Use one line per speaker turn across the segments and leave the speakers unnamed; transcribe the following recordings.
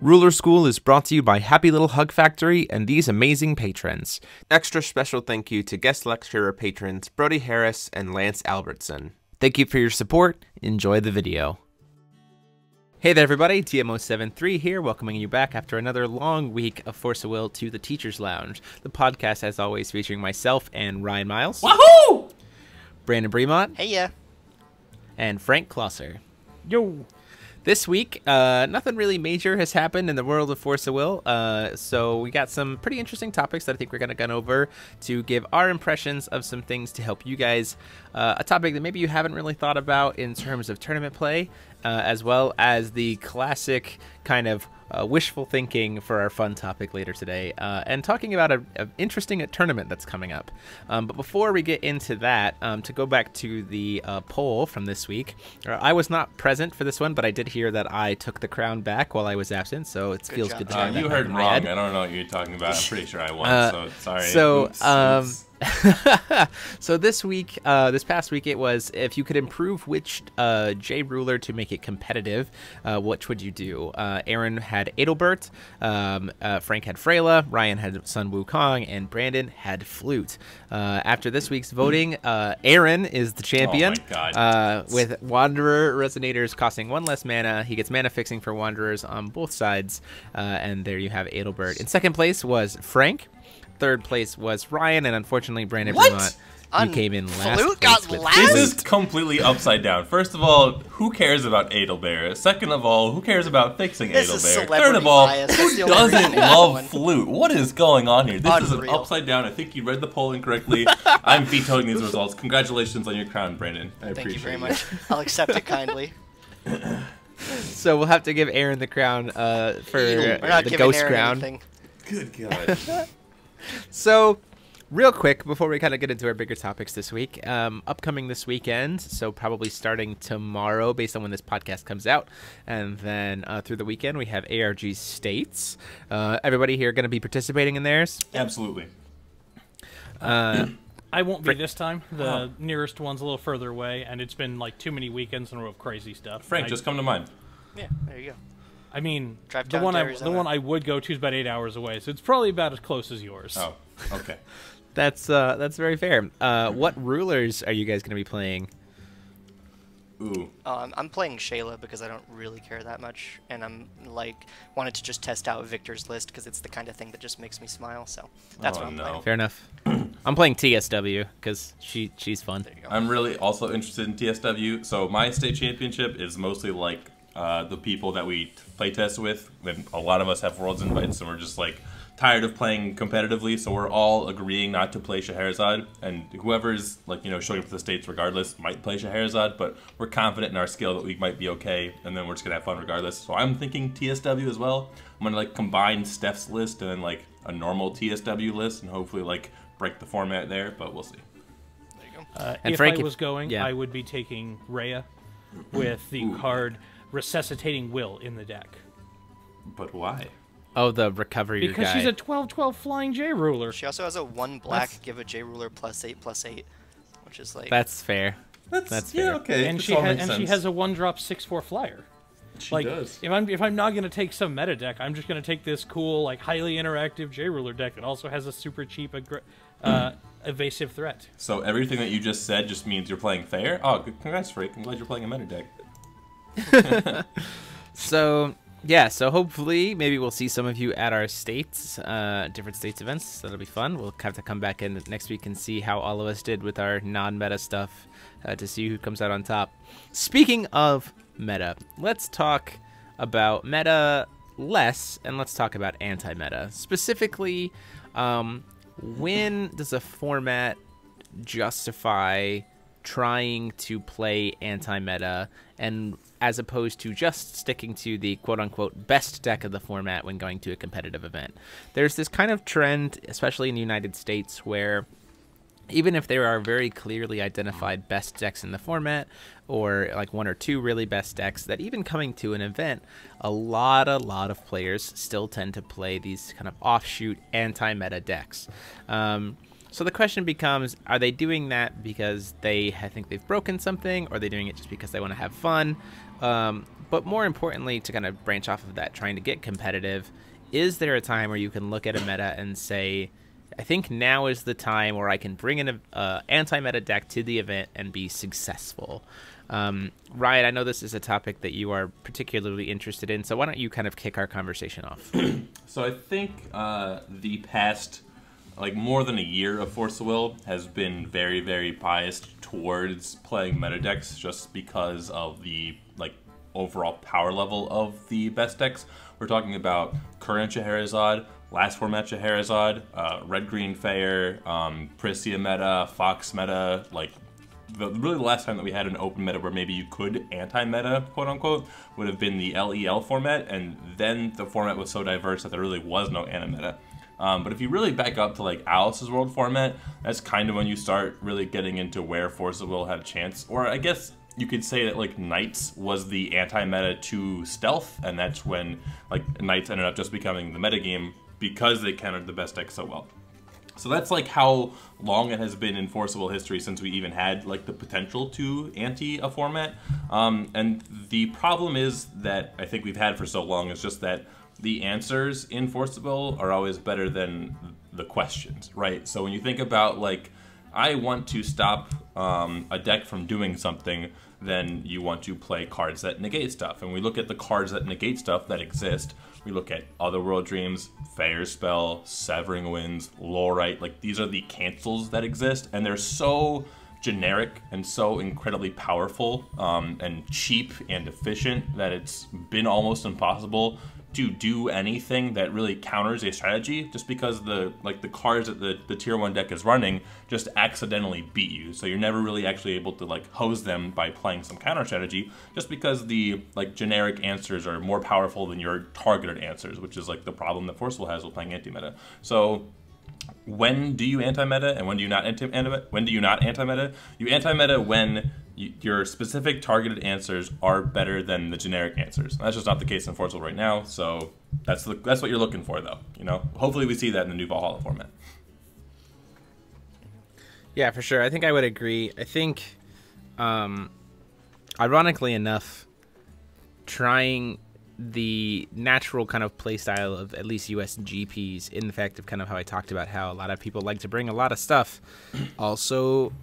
Ruler School is brought to you by Happy Little Hug Factory and these amazing patrons. Extra special thank you to guest lecturer patrons Brody Harris and Lance Albertson. Thank you for your support. Enjoy the video. Hey there everybody, TMO73 here, welcoming you back after another long week of Force of Will to the Teacher's Lounge, the podcast as always featuring myself and Ryan Miles.
Wahoo!
Brandan Bremont.
Hey ya.
And Frank Closser.
Yo!
This week, nothing really major has happened in the world of Force of Will, so we got some pretty interesting topics that I think we're going to gun over to give our impressions of some things to help you guys. A topic that maybe you haven't really thought about in terms of tournament play, as well as the classic kind of wishful thinking for our fun topic later today, and talking about an interesting tournament that's coming up. But before we get into that, to go back to the poll from this week, I was not present for this one, but I did hear that I took the crown back while I was absent, so it feels good to have that
you heard
in my
wrong.
head.
I don't know what you're talking about. I'm pretty sure I won, so sorry.
So,
Oops.
so this past week, it was if you could improve which J ruler to make it competitive, which would you do? Aaron had Adelbert, Frank had Freyla, Ryan had Sun Wukong, and Brandon had Flute. After this week's voting, Aaron is the champion.
Oh my God.
With Wanderer Resonators costing 1 less mana. He gets mana fixing for Wanderers on both sides, and there you have Adelbert. In second place was Frank. Third place was Ryan, and unfortunately, Brandan Bremont, you came in last.
Flute got
place with
last?
This is completely upside down. First of all, who cares about Adelbear? Second of all, who cares about fixing
This is
Adelbear?
celebrity
Third of all,
bias.
who
That's the only
doesn't
reason I
love
won.
Flute? What is going on here? This is an
Unreal.
upside down. I think you read the poll incorrectly. I'm vetoing these results. Congratulations on your crown, Brandon. I
Thank you
appreciate
very
it.
much. I'll accept it kindly.
So we'll have to give Aaron the crown for
We're not
the
giving
ghost
Aaron
crown.
anything.
Good God.
So, real quick, before we kind of get into our bigger topics this week, upcoming this weekend, so probably starting tomorrow based on when this podcast comes out, and then through the weekend we have ARG States. Everybody here going to be participating in theirs?
Absolutely.
I won't be this time. The nearest one's a little further away, and it's been like too many weekends in a row of crazy stuff.
Frank, just come to mine.
Yeah, there you go.
I mean,
Drive
the
down
one
to
the
Arizona.
one I would go to is about 8 hours away, so it's probably about as close as yours.
Oh, okay.
That's very fair. What rulers are you guys going to be playing?
Ooh.
I'm playing Shayla because I don't really care that much, and I'm wanted to just test out Victor's list because it's the kind of thing that just makes me smile. So that's
Oh,
what I'm
no.
playing.
Fair enough. I'm playing TSW because she's fun.
There you go.
I'm really also interested in TSW. So my state championship is mostly like the people that we play test with. And a lot of us have worlds invites, and we're just like tired of playing competitively. So we're all agreeing not to play Scheherazade, and whoever's like showing up to the states regardless might play Scheherazade. But we're confident in our skill that we might be okay, and then we're just gonna have fun regardless. So I'm thinking TSW as well. I'm gonna like combine Steph's list and then like a normal TSW list, and hopefully like break the format there. But we'll see.
There you go.
And
If
Frank,
I was going,
yeah.
I would be taking Rhea with the card Resuscitating Will in the deck.
But why?
Oh, the recovery
Because
guy.
she's a 12/12 flying J ruler.
She also has a 1 black, give a J ruler +8/+8, which is like
That's fair. That's fair.
yeah, okay.
And
this
she
all
has
makes
she
sense.
has a 1-drop 6/4 flyer.
She
Like
does.
if I'm not gonna take some meta deck, I'm just gonna take this cool like highly interactive J ruler deck that also has a super cheap evasive threat.
So everything that you just said just means you're playing fair? Oh, congrats, Frank. I'm glad you're playing a meta deck.
So, yeah, so hopefully maybe we'll see some of you at our states, different states events. That'll be fun. We'll have to come back in next week and see how all of us did with our non-meta stuff to see who comes out on top. Speaking of meta, let's talk about meta less and let's talk about anti-meta. Specifically, when does a format justify trying to play anti-meta and as opposed to just sticking to the quote-unquote best deck of the format when going to a competitive event? There's this kind of trend, especially in the United States, where even if there are very clearly identified best decks in the format, or like 1 or 2 really best decks, that even coming to an event, a lot of players still tend to play these kind of offshoot anti-meta decks. So the question becomes, are they doing that because I think they've broken something, or are they doing it just because they want to have fun? But more importantly, to kind of branch off of that, trying to get competitive, is there a time where you can look at a meta and say, I think now is the time where I can bring in an anti-meta deck to the event and be successful? Ryan, I know this is a topic that you are particularly interested in, so why don't you kind of kick our conversation off?
So I think the past, more than a year of Force of Will has been very, very biased towards playing meta decks just because of the, overall power level of the best decks. We're talking about current Scheherazade, last format Scheherazade, Red-Green Fair, Priscia meta, Fox meta, really the last time that we had an open meta where maybe you could anti-meta, quote-unquote, would have been the LEL format, and then the format was so diverse that there really was no anti-meta. But if you really back up to Alice's World format, that's kind of when you start really getting into where Force of Will had a chance. Or I guess you could say that Knights was the anti-meta to Stealth, and that's when Knights ended up just becoming the metagame because they countered the best deck so well. So that's how long it has been in Force of Will history since we even had the potential to anti a format. And the problem is that I think we've had for so long is just that the answers in Force of Will are always better than the questions, right? So when you think about I want to stop a deck from doing something, then you want to play cards that negate stuff. And we look at the cards that negate stuff that exist. We look at Otherworld Dreams, Faerie Spell, Severing Winds, Lorite. These are the cancels that exist, and they're so generic and so incredibly powerful and cheap and efficient that it's been almost impossible to do anything that really counters a strategy, just because the cards that the tier 1 deck is running just accidentally beat you. So you're never really actually able to hose them by playing some counter strategy, just because the generic answers are more powerful than your targeted answers, which is the problem that Force of Will has with playing anti-meta. So when do you anti-meta and when do you not anti-meta? When do you not anti-meta? You anti-meta when your specific targeted answers are better than the generic answers. And that's just not the case in Force of Will right now, so that's what you're looking for, though. Hopefully we see that in the new Valhalla format.
Yeah, for sure. I think I would agree. I think, ironically enough, trying the natural kind of play style of at least US GPs, in the fact of kind of how I talked about how a lot of people like to bring a lot of stuff, also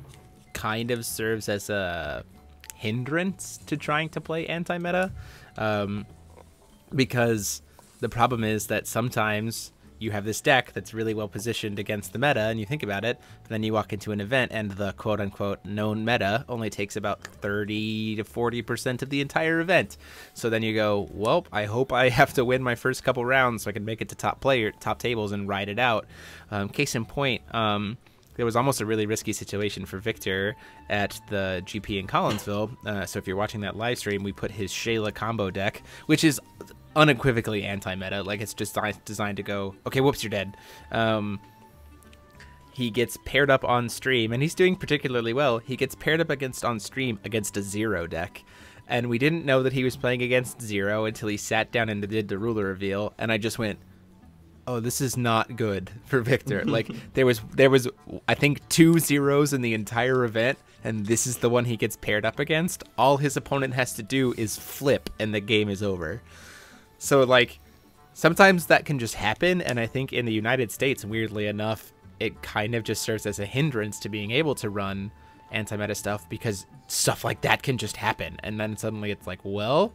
kind of serves as a hindrance to trying to play anti-meta, because the problem is that sometimes you have this deck that's really well positioned against the meta, and you think about it, but then you walk into an event and the quote-unquote known meta only takes about 30 to 40% of the entire event. So then you go, well, I hope I have to win my first couple rounds so I can make it to top tables and ride it out. Case in point, there was almost a really risky situation for Victor at the GP in Collinsville. So if you're watching that live stream, we put his Shayla combo deck, which is unequivocally anti-meta. It's just designed to go, okay, whoops, you're dead. He gets paired up on stream, and he's doing particularly well. He gets paired up on stream against a Zero deck. And we didn't know that he was playing against Zero until he sat down and did the ruler reveal, and I just went, oh, this is not good for Victor. There was I think 2 zeros in the entire event, and this is the one he gets paired up against. All his opponent has to do is flip, and the game is over. So sometimes that can just happen, and I think in the United States, weirdly enough, it kind of just serves as a hindrance to being able to run anti-meta stuff, because stuff like that can just happen, and then suddenly it's well,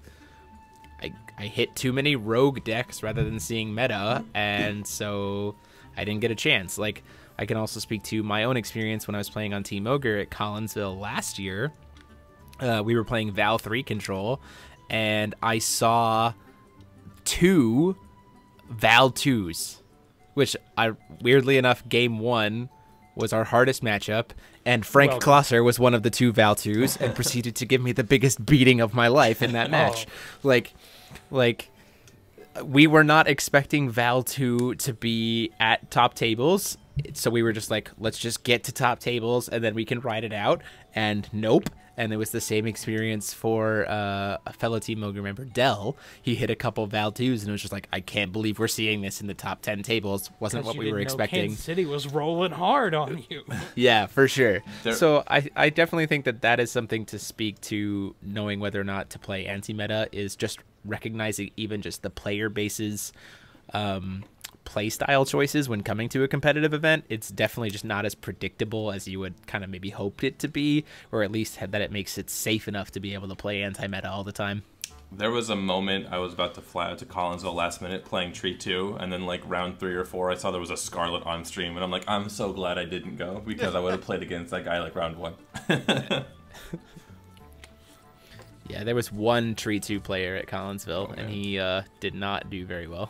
I hit too many rogue decks rather than seeing meta, and so I didn't get a chance. I can also speak to my own experience when I was playing on Team Ogre at Collinsville last year. We were playing Val 3 control, and I saw 2 Val 2s, which weirdly enough, game 1 was our hardest matchup, and Frank Closser was one of the 2 Val 2s and proceeded to give me the biggest beating of my life in that match. We were not expecting Val 2 to be at top tables, so we were just let's just get to top tables and then we can ride it out, and nope. And it was the same experience for a fellow team member, Dell. He hit a couple Val 2s, and it was just like, I can't believe we're seeing this in the top 10 tables. Wasn't what we were expecting.
Kansas City was rolling hard on you.
Yeah, for sure. So I definitely think that is something to speak to, knowing whether or not to play anti-meta is just recognizing even just the player base's play style choices when coming to a competitive event. It's definitely just not as predictable as you would kind of maybe hoped it to be, or at least that it makes it safe enough to be able to play anti-meta all the time.
There was a moment I was about to fly out to Collinsville last minute playing Tree 2, and then like round 3 or 4 I saw there was a Scarlet on stream, and I'm like, I'm so glad I didn't go, because I would have played against that guy like round 1.
Yeah, there was one Tree 2 player at Collinsville, and he did not do very well.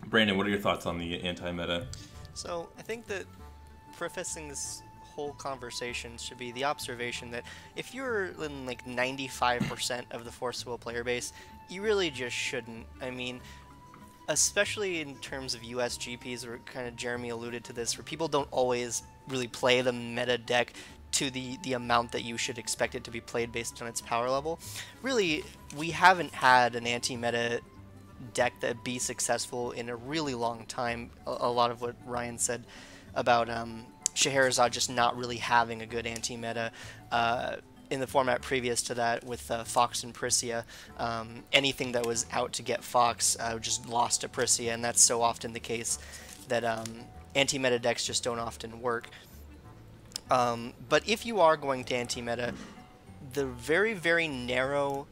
Brandon, what are your thoughts on the anti-meta?
So I think that prefacing this whole conversation should be the observation that if you're in like 95% of the forcible player base, you really just shouldn't. I mean, especially in terms of US GPs, where kind of Jeremy alluded to this, where people don't always really play the meta deck to the amount that you should expect it to be played based on its power level. Really, we haven't had an anti-meta deck that be successful in a really long time. A lot of what Ryan said about Scheherazade just not really having a good anti-meta in the format previous to that with Fox and Prisia. Anything that was out to get Fox just lost to Prisia, and that's so often the case that anti-meta decks just don't often work. But if you are going to anti-meta, the very, very narrow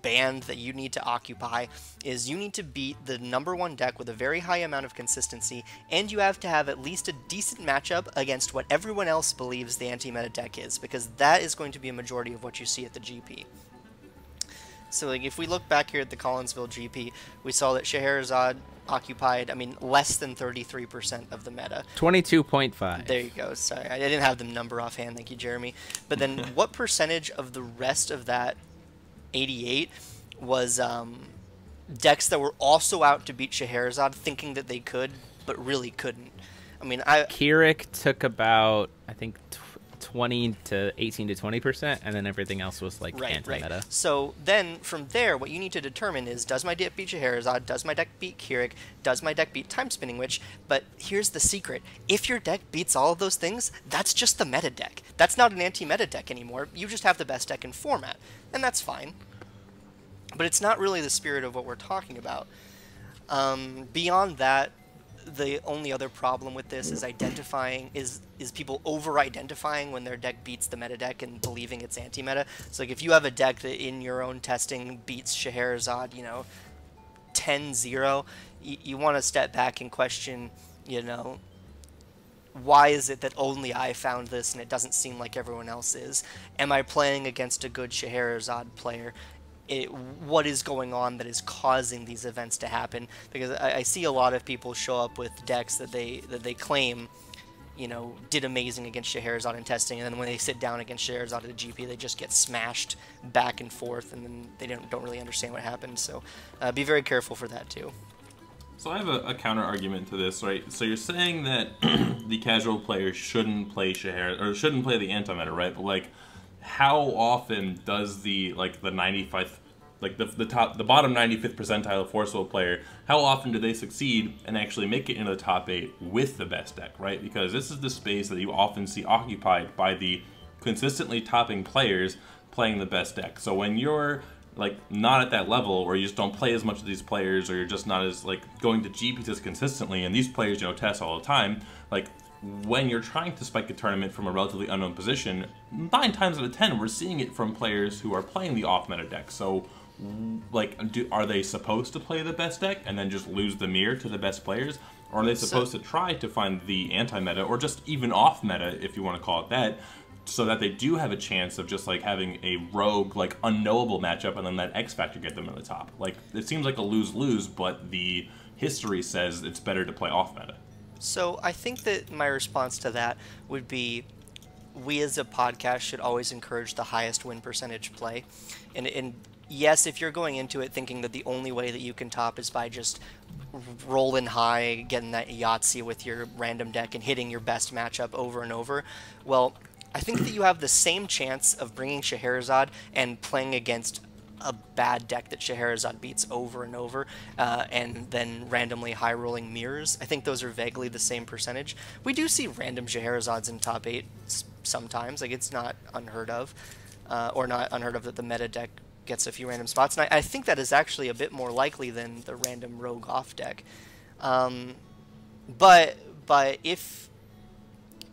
band that you need to occupy is you need to beat the #1 deck with a very high amount of consistency, and you have to have at least a decent matchup against what everyone else believes the anti-meta deck is, because that is going to be a majority of what you see at the GP. So like, if we look back here at the Collinsville GP, we saw that Scheherazade occupied, I mean, less than 33% of the meta.
22.5.
There you go. Sorry, I didn't have the number offhand. Thank you, Jeremy. But then what percentage of the rest of that 88 was decks that were also out to beat Scheherazade, thinking that they could, but really couldn't? I mean,
Keurig took about, I think, 18 to 20%, and then everything else was like anti-meta.
Right. So then from there, what you need to determine is, does my deck beat Scheherazade? Does my deck beat Keurig? Does my deck beat Time Spinning Witch? But here's the secret: if your deck beats all of those things, that's just the meta deck. That's not an anti-meta deck anymore. You just have the best deck in format, and that's fine. But it's not really the spirit of what we're talking about. Beyond that, the only other problem with this is identifying is people over-identifying when their deck beats the meta deck and believing it's anti-meta. So like, if you have a deck that in your own testing beats Scheherazade, 10-0, you want to step back and question, why is it that only I found this and it doesn't seem like everyone else is? Am I playing against a good Scheherazade player? What is going on that is causing these events to happen? Because I see a lot of people show up with decks that they claim, did amazing against Scheherazade in testing, and then when they sit down against Scheherazade at the GP, they just get smashed back and forth, and then they don't really understand what happened. So be very careful for that too.
So I have a counter argument to this, right? So you're saying that the casual player shouldn't play Scheherazade, or shouldn't play the anti-meta, right? But like, how often does the 95, like the bottom 95th percentile forcible player, how often do they succeed and actually make it into the top 8 with the best deck, right? Because this is the space that you often see occupied by the consistently topping players playing the best deck. So when you're like not at that level, or you just don't play as much of these players, or you're just not as like going to GPs as consistently, and these players test all the time, like, when you're trying to spike a tournament from a relatively unknown position, 9 times out of 10 we're seeing it from players who are playing the off-meta deck. So, like, are they supposed to play the best deck and then just lose the mirror to the best players? Or are they supposed to try to find the anti-meta, or just even off-meta, if you want to call it that, so that they do have a chance of just, like, having a rogue, like, unknowable matchup and then that X-Factor get them to the top? Like, it seems like a lose-lose, but the history says it's better to play off-meta.
So I think that my response to that would be, we as a podcast should always encourage the highest win percentage play. And yes, if you're going into it thinking that the only way that you can top is by just rolling high, getting that Yahtzee with your random deck and hitting your best matchup over and over, well, I think that you have the same chance of bringing Scheherazade and playing against a bad deck that Scheherazade beats over and over, and then randomly high-rolling mirrors. I think those are vaguely the same percentage. We do see random Scheherazades in top 8 sometimes. Like, it's not unheard of, or not unheard of that the meta deck gets a few random spots. And I think that is actually a bit more likely than the random rogue off deck. But if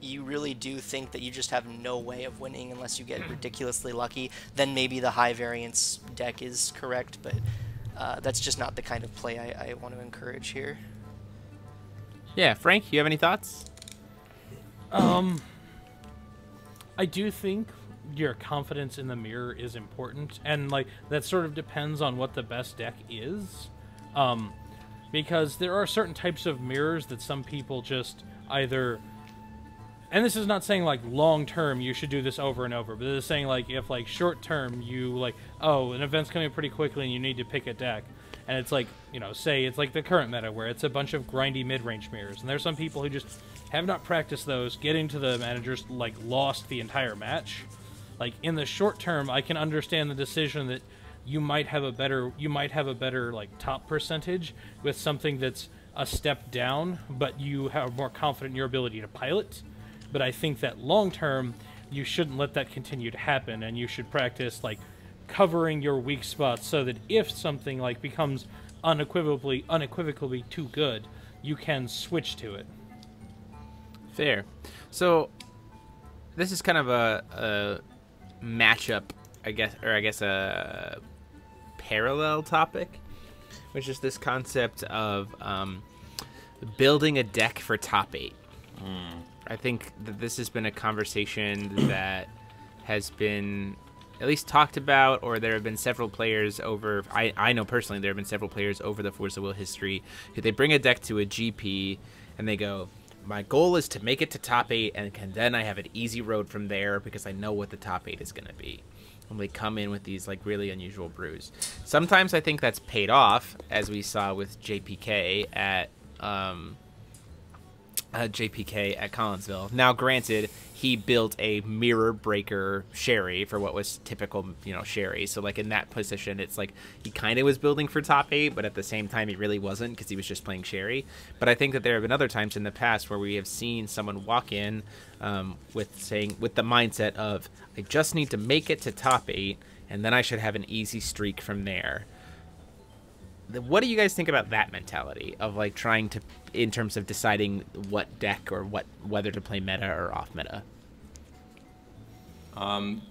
you really do think that you just have no way of winning unless you get ridiculously lucky, then maybe the high variance deck is correct, but that's just not the kind of play I want to encourage here.
Yeah, Frank, you have any thoughts?
I do think your confidence in the mirror is important, and like that sort of depends on what the best deck is, because there are certain types of mirrors that some people just either, and this is not saying like long term you should do this over and over, but it's saying like if like short term you like, oh, an event's coming pretty quickly and you need to pick a deck, and it's like, you know, say it's like the current meta where it's a bunch of grindy mid-range mirrors, and there's some people who just have not practiced those, getting to the managers, like lost the entire match. Like in the short term, I can understand the decision that you might have a better like top percentage with something that's a step down, but you have more confident in your ability to pilot. But I think that long term, you shouldn't let that continue to happen, and you should practice like covering your weak spots so that if something like becomes unequivocally too good, you can switch to it.
Fair. So this is kind of a matchup, I guess a parallel topic, which is this concept of building a deck for top 8. I think that this has been a conversation that has been at least talked about, or there have been several players over, I know personally there have been several players over the Force of Will history who they bring a deck to a GP and they go, my goal is to make it to top 8, and then I have an easy road from there because I know what the top 8 is going to be. And they come in with these like really unusual brews. Sometimes I think that's paid off, as we saw with JPK at Collinsville. Now, granted, he built a mirror breaker Sherry for what was typical, Sherry. So, like, in that position, it's like he kind of was building for top 8, but at the same time, he really wasn't because he was just playing Sherry. But I think that there have been other times in the past where we have seen someone walk in with the mindset of, I just need to make it to top 8, and then I should have an easy streak from there. What do you guys think about that mentality of like trying to, in terms of deciding what deck or whether to play meta or off meta?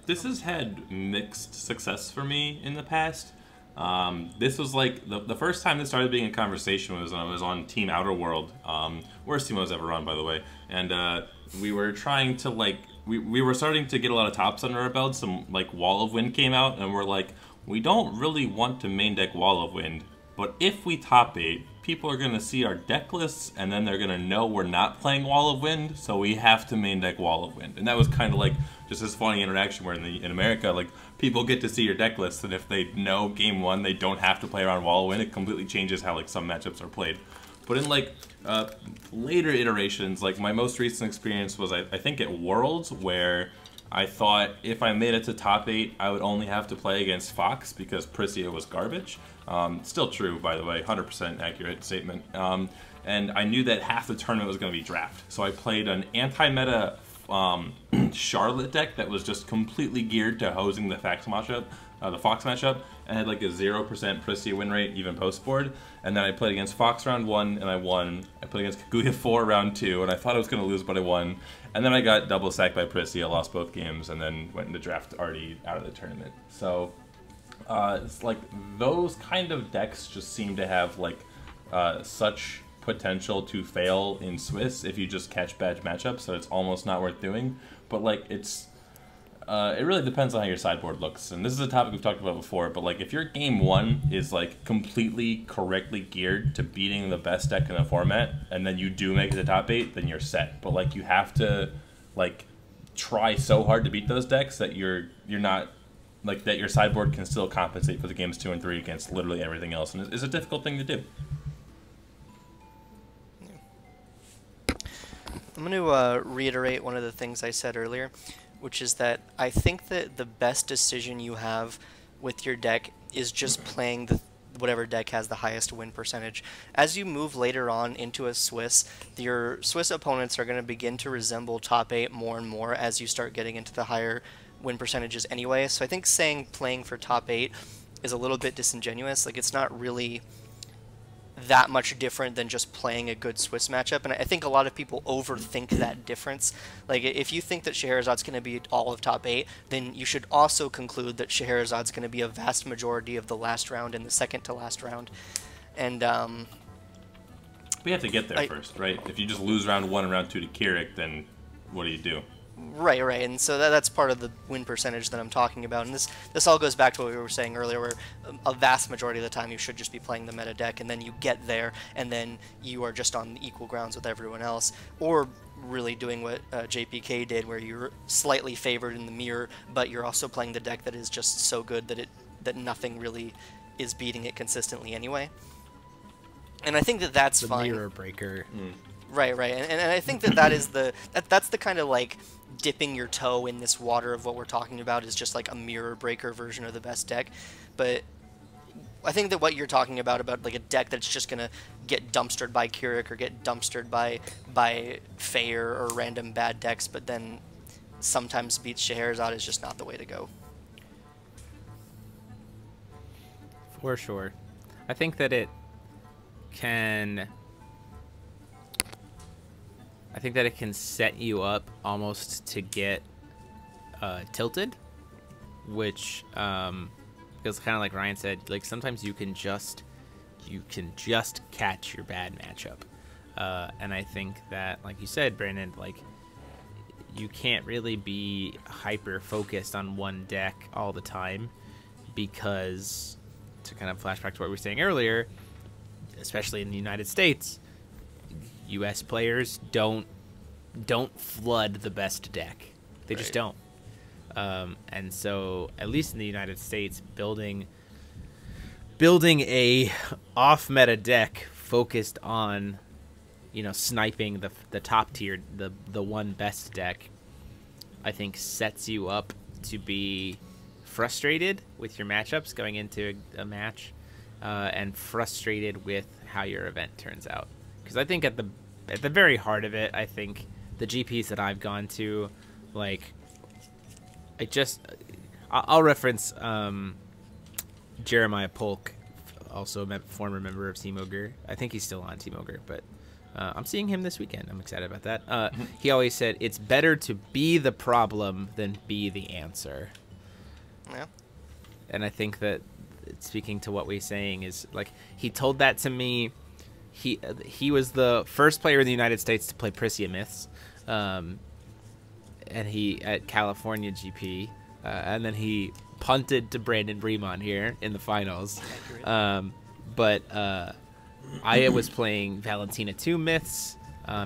This has had mixed success for me in the past. This was like the first time this started being a conversation was when I was on Team Outer World, worst team I was ever on, by the way, and we were trying to like we were starting to get a lot of tops under our belts. Some like Wall of Wind came out, and we're like, we don't really want to main deck Wall of Wind. But if we top 8, people are going to see our deck lists, and then they're going to know we're not playing Wall of Wind, so we have to main deck Wall of Wind. And that was kind of like just this funny interaction where in America, like, people get to see your deck lists, and if they know Game 1 they don't have to play around Wall of Wind, it completely changes how, like, some matchups are played. But in, like, later iterations, like, my most recent experience was, I think, at Worlds, where I thought if I made it to top 8, I would only have to play against Fox because Prisia was garbage. Still true, by the way, 100% accurate statement. And I knew that half the tournament was going to be draft. So I played an anti-meta Charlotte deck that was just completely geared to hosing the Fox matchup, and had like a 0% Prisia win rate, even post-board. And then I played against Fox round 1, and I won. I played against Kaguya 4 round 2, and I thought I was going to lose, but I won. And then I got double sacked by Prisia, lost both games, and then went into draft already out of the tournament. So it's like those kind of decks just seem to have like such potential to fail in Swiss if you just catch bad matchups that it's almost not worth doing. But like it really depends on how your sideboard looks, and this is a topic we've talked about before, but like if your Game 1 is like completely correctly geared to beating the best deck in the format, and then you do make it to top 8, then you're set. But like you have to like try so hard to beat those decks that you're not like that your sideboard can still compensate for the games 2 and 3 against literally everything else, and it's a difficult thing to do.
I'm going to reiterate one of the things I said earlier. which is that I think that the best decision you have with your deck is just playing whatever deck has the highest win percentage. As you move later on into a Swiss, your Swiss opponents are going to begin to resemble top 8 more and more as you start getting into the higher win percentages anyway. So I think saying playing for top 8 is a little bit disingenuous. Like, it's not really that much different than just playing a good Swiss matchup, and I think a lot of people overthink that difference. Like, if you think that Scheherazad's going to be all of top 8, then you should also conclude that Scheherazad's going to be a vast majority of the last round and the second to last round. And
we have to get there first, right? If you just lose round 1 and round 2 to Keurig, then what do?
Right, and so that's part of the win percentage that I'm talking about, and this all goes back to what we were saying earlier, where a vast majority of the time you should just be playing the meta deck, and then you get there, and then you are just on equal grounds with everyone else, or really doing what JPK did, where you're slightly favored in the mirror, but you're also playing the deck that is just so good that nothing really is beating it consistently anyway. And I think that's
the
fine.
Mirror breaker.
Right, and I think that's the kind of like dipping your toe in this water of what we're talking about is just like a mirror breaker version of the best deck. But I think that what you're talking about like a deck that's just gonna get dumpstered by Keurig or get dumpstered by Fair or random bad decks, but then sometimes beats Scheherazade is just not the way to go.
For sure. I think that it can set you up almost to get tilted, which because kind of like Ryan said, like sometimes you can just catch your bad matchup, and I think that, like you said, Brandon, like you can't really be hyper focused on one deck all the time, because to kind of flash back to what we were saying earlier, especially in the United States, U.S. players don't flood the best deck. They just don't. And so, at least in the United States, building a off-meta deck focused on, sniping the top tier, the one best deck, I think sets you up to be frustrated with your matchups going into a match, and frustrated with how your event turns out. Because I think at the very heart of it, I think the GPs that I've gone to, like, I'll reference Jeremiah Polk, also a former member of Team Ogre. I think he's still on Team Ogre, but I'm seeing him this weekend. I'm excited about that. He always said, it's better to be the problem than be the answer.
Yeah. And
I think that, speaking to what we're saying, is, like, he told that to me. He was the first player in the United States to play Prisia Myths, and he at California GP, and then he punted to Brandan Bremont here in the finals. But I was playing Valentina 2 Myths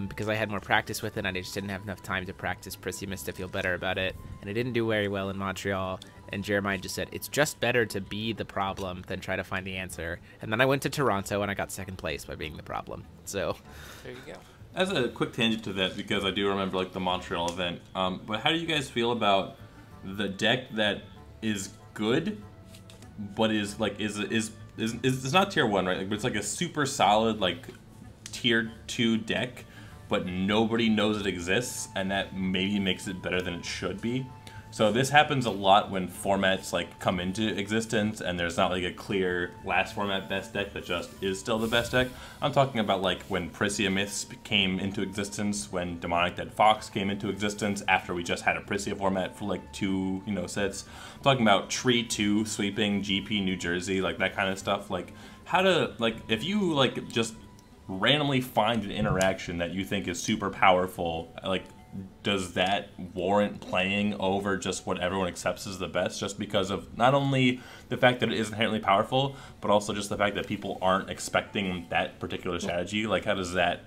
because I had more practice with it, and I just didn't have enough time to practice Prisia Myths to feel better about it, and I didn't do very well in Montreal. And Jeremiah just said, it's just better to be the problem than try to find the answer. And then I went to Toronto, and I got second place by being the problem. So
there you go.
As a quick tangent to that, because I do remember like the Montreal event, but how do you guys feel about the deck that is good, but is like it's not tier 1, right? Like, but it's like a super solid like tier 2 deck, but nobody knows it exists, and that maybe makes it better than it should be. So this happens a lot when formats like come into existence and there's not like a clear last format best deck that just is still the best deck. I'm talking about like when Prisia Myths came into existence, when Demonic Dead Fox came into existence after we just had a Prisia format for like 2 sets. I'm talking about Tree 2 sweeping GP New Jersey, like that kind of stuff. Like how to, like, if you like just randomly find an interaction that you think is super powerful, like, does that warrant playing over just what everyone accepts as the best, just because of not only the fact that it is inherently powerful, but also just the fact that people aren't expecting that particular strategy? Like, how does that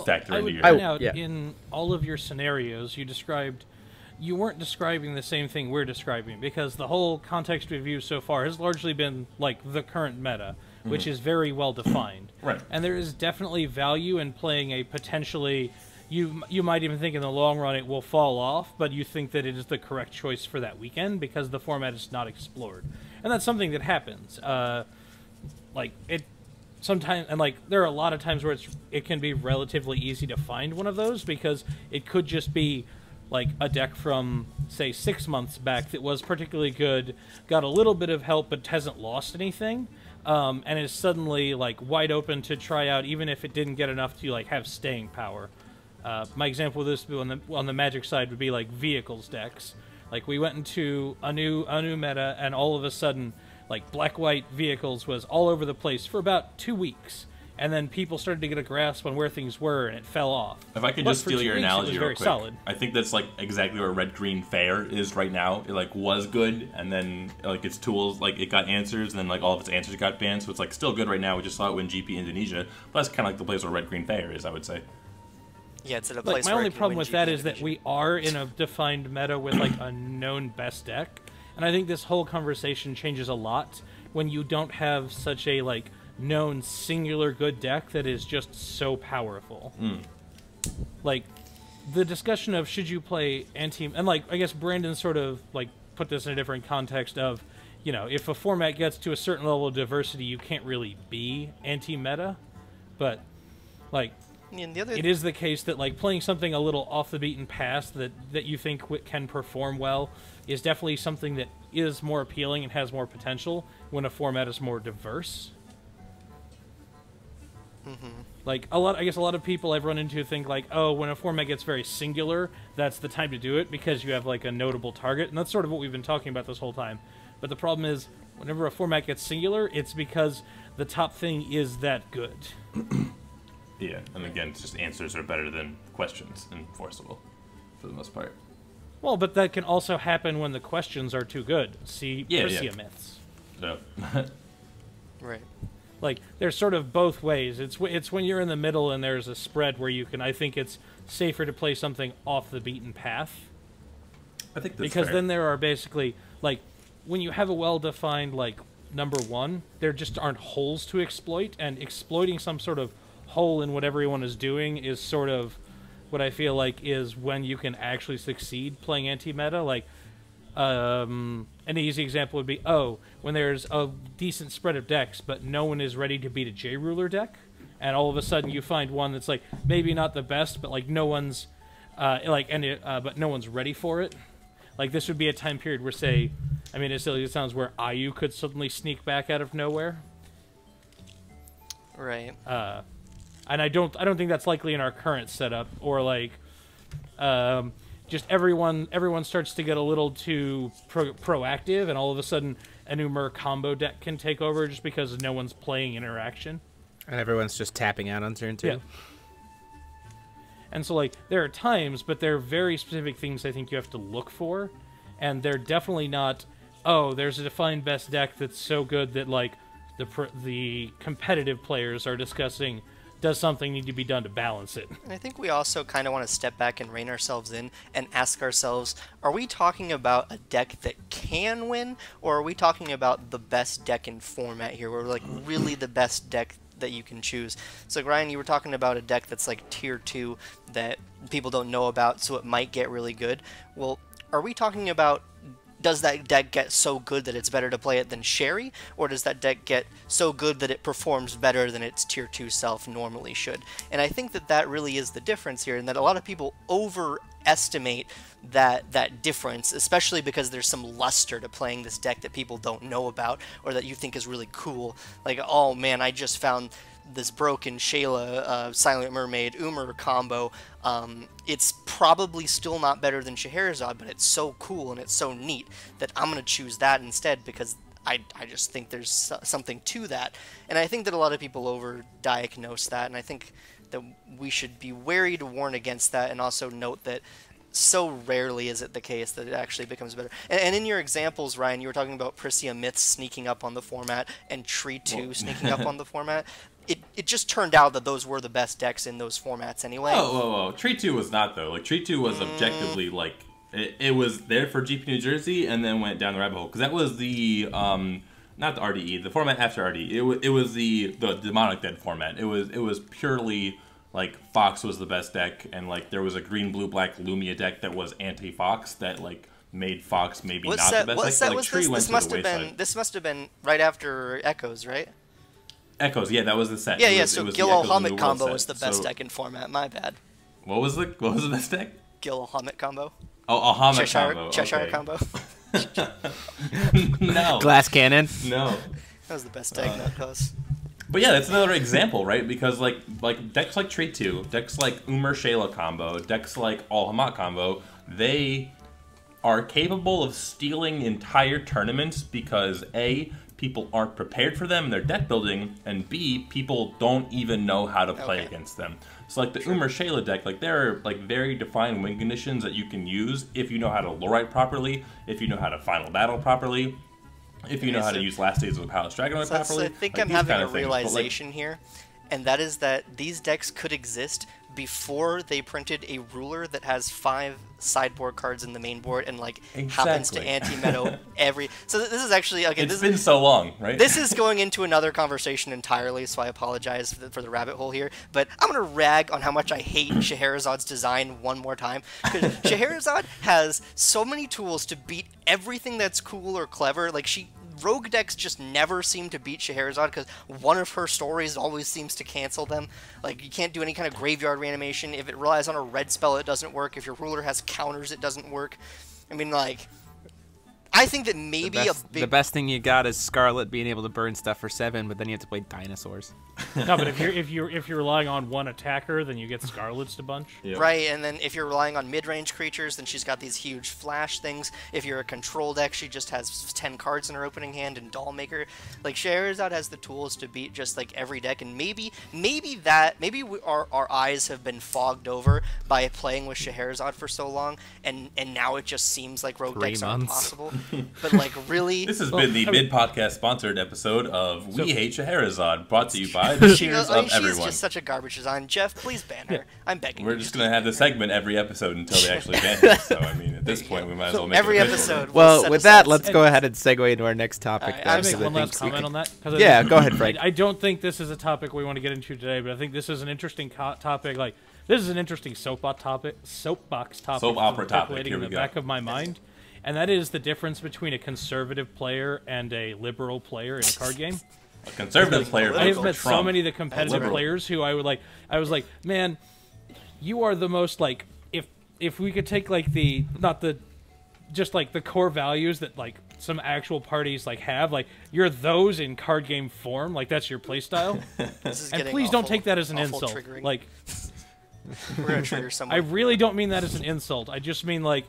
factor into your...
In all of your scenarios, you weren't describing the same thing we're describing, because the whole context review so far has largely been like the current meta, which is very well defined.
Right.
And there is definitely value in playing a potentially you might even think in the long run it will fall off, but you think that it is the correct choice for that weekend because the format is not explored, and that's something that happens. Like it sometimes, and like there are a lot of times where it can be relatively easy to find one of those because it could just be like a deck from say 6 months back that was particularly good, got a little bit of help but hasn't lost anything. And is suddenly like wide open to try out, even if it didn't get enough to like have staying power. My example of this on the Magic side would be like vehicles decks. Like we went into a new meta, and all of a sudden, like black-white vehicles was all over the place for about 2 weeks, and then people started to get a grasp on where things were, and it fell off.
If I could just steal your analogy real quick,
solid.
I think that's like exactly where red-green fair is right now. It like was good, and then like its tools, like it got answers, and then like all of its answers got banned. So it's like still good right now. We just saw it win GP Indonesia, but that's kind of like the place where red-green fair is, I would say.
Yeah, it's at a
Like
place
my
where
only
it can
problem
win
with that
GP
is that
Indonesia.
we are in a defined meta with like a known best deck, and I think this whole conversation changes a lot when you don't have such a like known singular good deck that is just so powerful. Like the discussion of should you play and like I guess Brandon sort of like put this in a different context of, you know, if a format gets to a certain level of diversity, you can't really be anti-meta, but like
And the other
it is the case that like playing something a little off the beaten path that you think can perform well is definitely something that is more appealing and has more potential when a format is more diverse. Like I guess a lot of people I've run into think like, oh, when a format gets very singular, that's the time to do it because you have like a notable target, and that's sort of what we've been talking about this whole time. But the problem is, whenever a format gets singular, it's because the top thing is that good.
Yeah, and again, it's just answers are better than questions and forcible, for the most part.
Well, but that can also happen when the questions are too good. See, Priscia myths.
So,
right.
Like, there's sort of both ways. It's when you're in the middle and there's a spread where you can. I think it's safer to play something off the beaten path.
I think that's
because
fair.
then there are basically like when you have a well-defined like number one, there just aren't holes to exploit, and exploiting some sort of hole in what everyone is doing is sort of what I feel like is when you can actually succeed playing anti-meta. Like, an easy example would be, when there's a decent spread of decks, but no one is ready to beat a J-Ruler deck, and all of a sudden you find one that's like maybe not the best, but like no one's but no one's ready for it. Like this would be a time period where, say, I mean, as silly as it sounds, where IU could suddenly sneak back out of nowhere.
Right.
And I don't think that's likely in our current setup, or like, just everyone starts to get a little too proactive, and all of a sudden a new Mer combo deck can take over just because no one's playing interaction.
And everyone's just tapping out on turn 2.
Yeah. And so, like, there are times, but there are very specific things I think you have to look for, and they're definitely not, there's a defined best deck that's so good that, like, the competitive players are discussing, does something need to be done to balance it?
And I think we also kind of want to step back and rein ourselves in and ask ourselves, are we talking about a deck that can win, or are we talking about the best deck in format here, where like really the best deck that you can choose? So Ryan, you were talking about a deck that's like tier 2 that people don't know about, so it might get really good. Well, are we talking about, does that deck get so good that it's better to play it than Sherry, or does that deck get so good that it performs better than its tier 2 self normally should? And I think that that really is the difference here, and that a lot of people overestimate that difference, especially because there's some luster to playing this deck that people don't know about, or that you think is really cool. Like, oh man, I just found this broken Shayla Silent Mermaid Umar combo. It's probably still not better than Scheherazade, but it's so cool and it's so neat that I'm going to choose that instead, because I just think there's something to that. And I think that a lot of people over-diagnose that, and I think that we should be wary to warn against that, and also note that so rarely is it the case that it actually becomes better. And in your examples, Ryan, you were talking about Priscia Myths sneaking up on the format and Tree 2 sneaking up on the format. It just turned out that those were the best decks in those formats anyway.
Whoa. Tree 2 was not, though. Like, Tree 2 was objectively, like, it was there for GP New Jersey and then went down the rabbit hole. Because that was the, not the RDE, the format after RDE. It was the demonic dead format. It was purely like Fox was the best deck, and like there was a green blue black Lumia deck that was anti Fox that like made Fox maybe
What
not
set,
the best
what
deck.
set
But, like,
was
Tree
this?
went
This
to
must
the
have
wayside.
been. This must have been right after Echoes, right?
Echoes, yeah, that was the set.
Yeah,
It
yeah.
was-
So
it was the
Gil
Echoes
Helmet
New World
combo
set.
was the best
So,
deck in format. My bad.
What was the best deck?
Gil Helmet combo.
Oh, a Helmet
Cheshire,
combo.
Cheshire
okay.
combo.
No.
Glass cannon.
No.
That was the best deck, not close.
But yeah, that's another example, right? Because like decks like Tree 2, decks like Umar Shayla combo, decks like All Hamat combo, they are capable of stealing entire tournaments because A, people aren't prepared for them in their deck building, and B, people don't even know how to play against them. So like the Umar Shayla deck, like there are like very defined win conditions that you can use if you know how to Lorite properly, if you know how to Final Battle properly, if you know how to use Last Days of the Palace Dragonoid properly.
I think
like
I'm
these
having
kind
a
of things. But, like,
realization here, and that is that these decks could exist before they printed a ruler that has 5 sideboard cards in the main board and like happens to
Exactly.
anti-meadow every. So this is actually okay.
It's been so long, right?
This is going into another conversation entirely, so I apologize for the rabbit hole here. But I'm going to rag on how much I hate Scheherazad's design one more time. Because Scheherazade has so many tools to beat everything that's cool or clever. Like, rogue decks just never seem to beat Scheherazade because one of her stories always seems to cancel them. Like, you can't do any kind of graveyard reanimation. If it relies on a red spell, it doesn't work. If your ruler has counters, it doesn't work. I mean, like, I think that maybe
The best thing you got is Scarlet being able to burn stuff for 7, but then you have to play dinosaurs.
No, but if you're relying on one attacker, then you get Scarlets to bunch.
Yep.
Right, and then if you're relying on mid-range creatures, then she's got these huge flash things. If you're a control deck, she just has 10 cards in her opening hand and Dollmaker. Like, Scheherazade has the tools to beat just like every deck, and maybe our eyes have been fogged over by playing with Scheherazade for so long, and now it just seems like rogue
3
decks aren't
months.
possible. But like, really,
This has been the mid-podcast sponsored episode of We Hate Scheherazade, brought to you by
she,
the cheers
I mean,
of
she's
everyone.
just such a garbage design. Jeff, please ban her. I'm begging
We're
you.
just going to have the segment every episode until they actually ban it. So, I mean, at this point, we might as well make
Every
it official.
episode.
Well,
set
with
aside
that, let's go ahead and segue into our next topic.
Alright,
then,
I'm
Can I
because
make
I
one
think
last
we
comment
can-
on that? 'Cause I
Yeah,
think-
go ahead, Frank.
I don't think this is a topic we want to get into today, but I think this is an interesting topic. Like, this is an interesting soapbox topic.
Soap opera topic,
percolating
here
in
we
the
go.
back of my mind, and that is the difference between a conservative player and a liberal player in a card game.
A conservative player
I have
votes
met so
Trump.
many of the competitive
liberal.
players who I was like, man, you are the most like, if we could take like the just like the core values that like some actual parties like have, like you're those in card game form, like that's your play style.
This is
And
getting
please don't
awful-
take that as an
awful
insult.
triggering.
Like,
We're gonna trigger
I
someone.
really don't mean that as an insult. I just mean like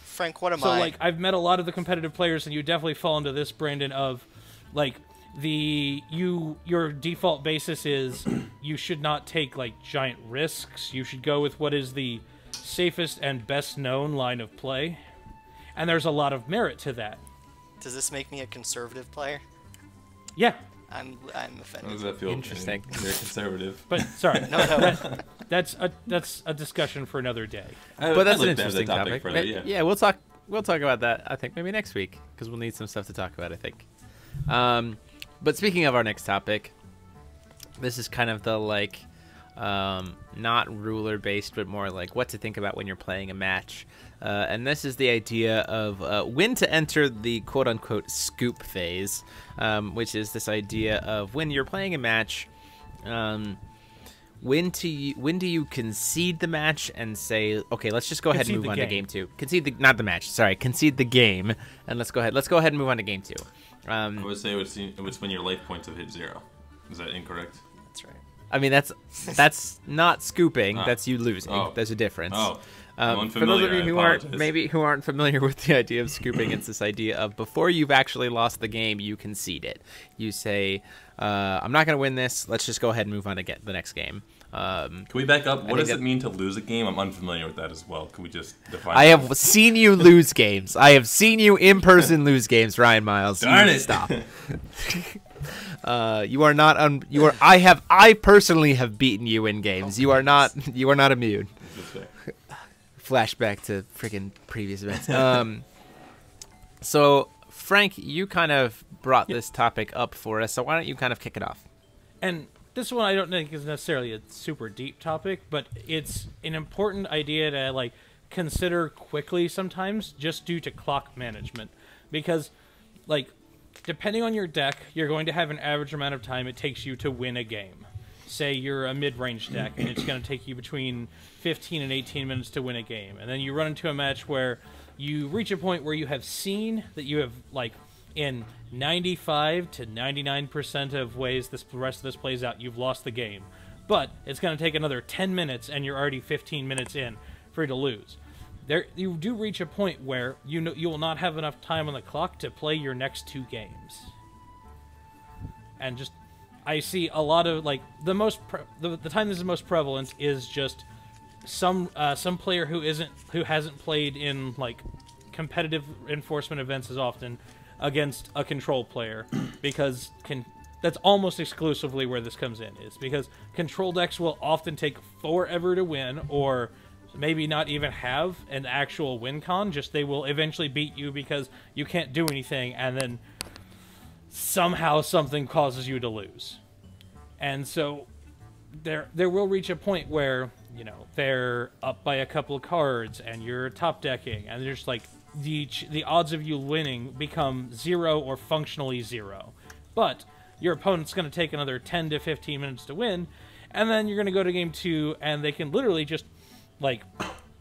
Frank, what am
so
I?
like I've met a lot of the competitive players, and you definitely fall into this, Brandon, of like your default basis is you should not take like giant risks. You should go with what is the safest and best known line of play, and there's a lot of merit to that.
Does this make me a conservative player?
Yeah,
I'm
How
offended.
does that feel?
Interesting.
They're conservative.
but sorry,
No.
that's a discussion for another day.
But that's
I'd
an
like to have that
interesting topic.
further, yeah.
We'll talk about that. I think maybe next week because we'll need some stuff to talk about. I think. But speaking of our next topic, this is kind of the like not ruler based, but more like what to think about when you're playing a match. And this is the idea of when to enter the quote unquote scoop phase, which is this idea of when you're playing a match. When do you concede the match and say, okay, let's just go ahead and
Concede
move
the
on to
game.
game 2? Concede the game, and let's go ahead and move on to game 2.
I would say it was when your life points have hit 0. Is that incorrect?
That's right.
I mean, that's not scooping.
Ah.
That's you losing.
Oh.
There's a difference.
Oh, I'm
For those of
unfamiliar.
you who
I
aren't
apologize.
who aren't familiar with the idea of scooping, it's this idea of before you've actually lost the game, you concede it. You say, "I'm not going to win this. Let's just go ahead and move on to get the next game."
Can we back up? What
think
does
that-
it mean to lose a game? I'm unfamiliar with that as well. Can we just define
I
that?
have seen you lose games. I have seen you in person lose games, Ryan Miles.
Darn
You
it.
Stop. You are not. I personally have beaten you in games. You are not. You are not immune.
That's fair.
Flashback to freaking previous events. So Frank, you kind of brought this topic up for us. So why don't you kind of kick it off?
And this one I don't think is necessarily a super deep topic, but it's an important idea to like consider quickly sometimes, just due to clock management, because like depending on your deck, you're going to have an average amount of time it takes you to win a game. Say you're a mid-range deck, and it's going to take you between 15 and 18 minutes to win a game, and then you run into a match where you reach a point where you have seen that you have like in 95 to 99% of ways the rest of this plays out, you've lost the game. But it's going to take another 10 minutes, and you're already 15 minutes in for you to lose. You do reach a point where you will not have enough time on the clock to play your next 2 games. And just, I see a lot of, like, the time this is most prevalent is just some player who hasn't played in, like, competitive enforcement events as often against a control player, because that's almost exclusively where this comes in, is because control decks will often take forever to win, or maybe not even have an actual win con, just they will eventually beat you because you can't do anything, and then somehow something causes you to lose. And so there will reach a point where, you know, they're up by a couple of cards and you're top decking, and there's like the odds of you winning become 0 or functionally 0. But your opponent's going to take another 10 to 15 minutes to win, and then you're going to go to game 2, and they can literally just, like,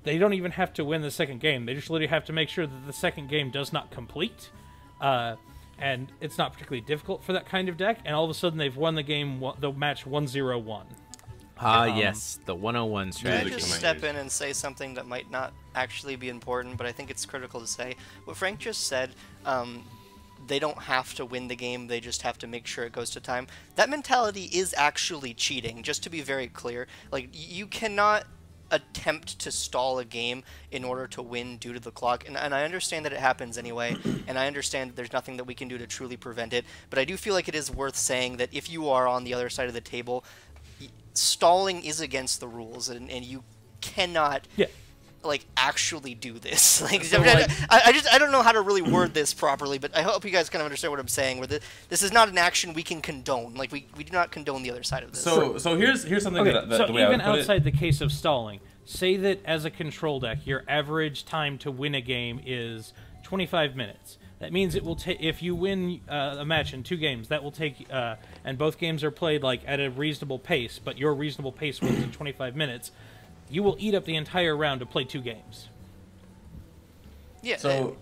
they don't even have to win the second game. They just literally have to make sure that the second game does not complete, and it's not particularly difficult for that kind of deck, and all of a sudden they've won the game, the match 1-0-1.
Yes, the 101 strategy.
Can I just step in and say something that might not actually be important, but I think it's critical to say? What Frank just said, they don't have to win the game, they just have to make sure it goes to time. That mentality is actually cheating, just to be very clear. Like, you cannot attempt to stall a game in order to win due to the clock, and I understand that it happens anyway, and I understand that there's nothing that we can do to truly prevent it, but I do feel like it is worth saying that if you are on the other side of the table, stalling is against the rules, and you cannot like actually do this. Like, so I don't know how to really word this properly, but I hope you guys kind of understand what I'm saying, where this is not an action we can condone. Like, we do not condone the other side of this.
So here's something that
so
the way
even
I would put
outside the case of stalling, say that as a control deck, your average time to win a game is 25 minutes. That means it will take, if you win a match in 2 games, that will take, and both games are played like at a reasonable pace, but your reasonable pace wins in 25 minutes, you will eat up the entire round to play 2 games.
Yeah.
So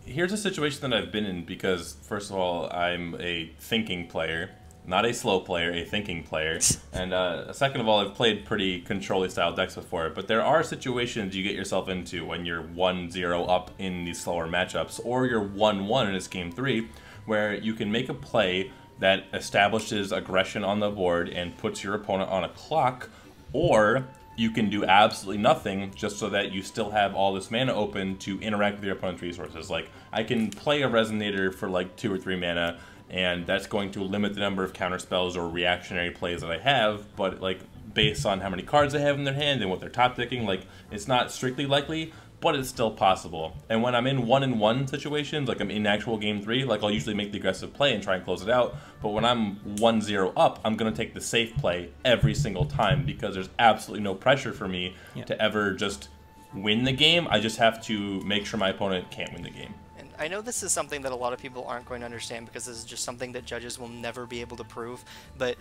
here's a situation that I've been in, because first of all, I'm a thinking player, not a slow player, a thinking player. And second of all, I've played pretty control-y style decks before, but there are situations you get yourself into when you're 1-0 up in these slower matchups, or you're 1-1 in this game 3, where you can make a play that establishes aggression on the board and puts your opponent on a clock, or you can do absolutely nothing just so that you still have all this mana open to interact with your opponent's resources. Like, I can play a Resonator for like 2 or 3 mana, and that's going to limit the number of counter spells or reactionary plays that I have, but like based on how many cards they have in their hand and what they're top decking, like, it's not strictly likely, but it's still possible. And when I'm in 1-1 situations, like I'm in actual game 3, like I'll usually make the aggressive play and try and close it out, but when I'm 1-0 up, I'm going to take the safe play every single time, because there's absolutely no pressure for me to ever just win the game. I just have to make sure my opponent can't win the game.
I know this is something that a lot of people aren't going to understand, because this is just something that judges will never be able to prove, but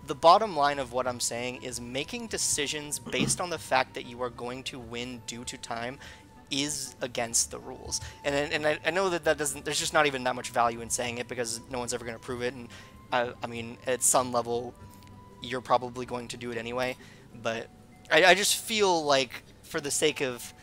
the bottom line of what I'm saying is making decisions based on the fact that you are going to win due to time is against the rules. And I know that doesn't, there's just not even that much value in saying it, because no one's ever going to prove it, and I mean, at some level, you're probably going to do it anyway, but I just feel like, for the sake of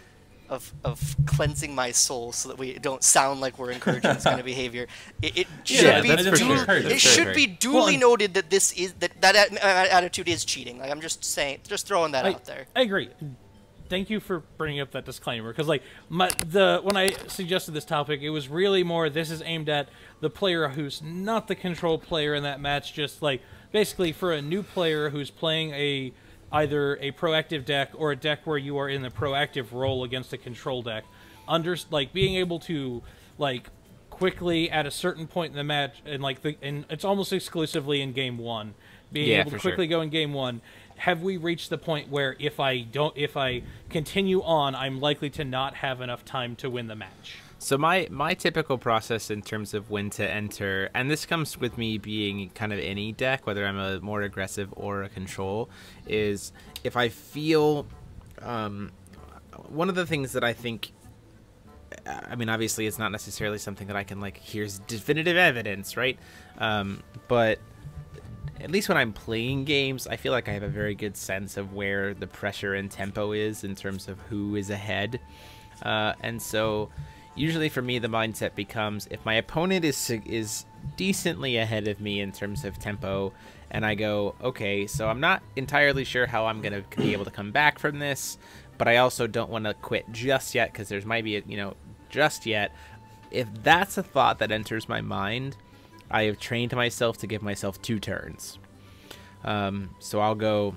cleansing my soul, so that we don't sound like we're encouraging this kind of behavior, it should be duly noted that this is that attitude is cheating. Like, I'm just saying, just throwing that out there.
I agree. Thank you for bringing up that disclaimer, because like when I suggested this topic, it was really more, this is aimed at the player who's not the control player in that match, just like basically for a new player who's playing either a proactive deck or a deck where you are in the proactive role against a control deck, like being able to like quickly at a certain point in the match, and like and it's almost exclusively in game 1, being
Yeah,
able to
for sure.
quickly go in game one. Have we reached the point where if I continue on, I'm likely to not have enough time to win the match?
So my typical process in terms of when to enter, and this comes with me being kind of any deck, whether I'm a more aggressive or a control, is if I feel one of the things that I think, I mean, obviously it's not necessarily something that I can like, here's definitive evidence, right? But at least when I'm playing games, I feel like I have a very good sense of where the pressure and tempo is in terms of who is ahead. And so usually for me, the mindset becomes if my opponent is decently ahead of me in terms of tempo, and I go, okay, so I'm not entirely sure how I'm going to be able to come back from this, but I also don't want to quit just yet because there's might be, just yet. If that's a thought that enters my mind, I have trained myself to give myself 2 turns. So I'll go,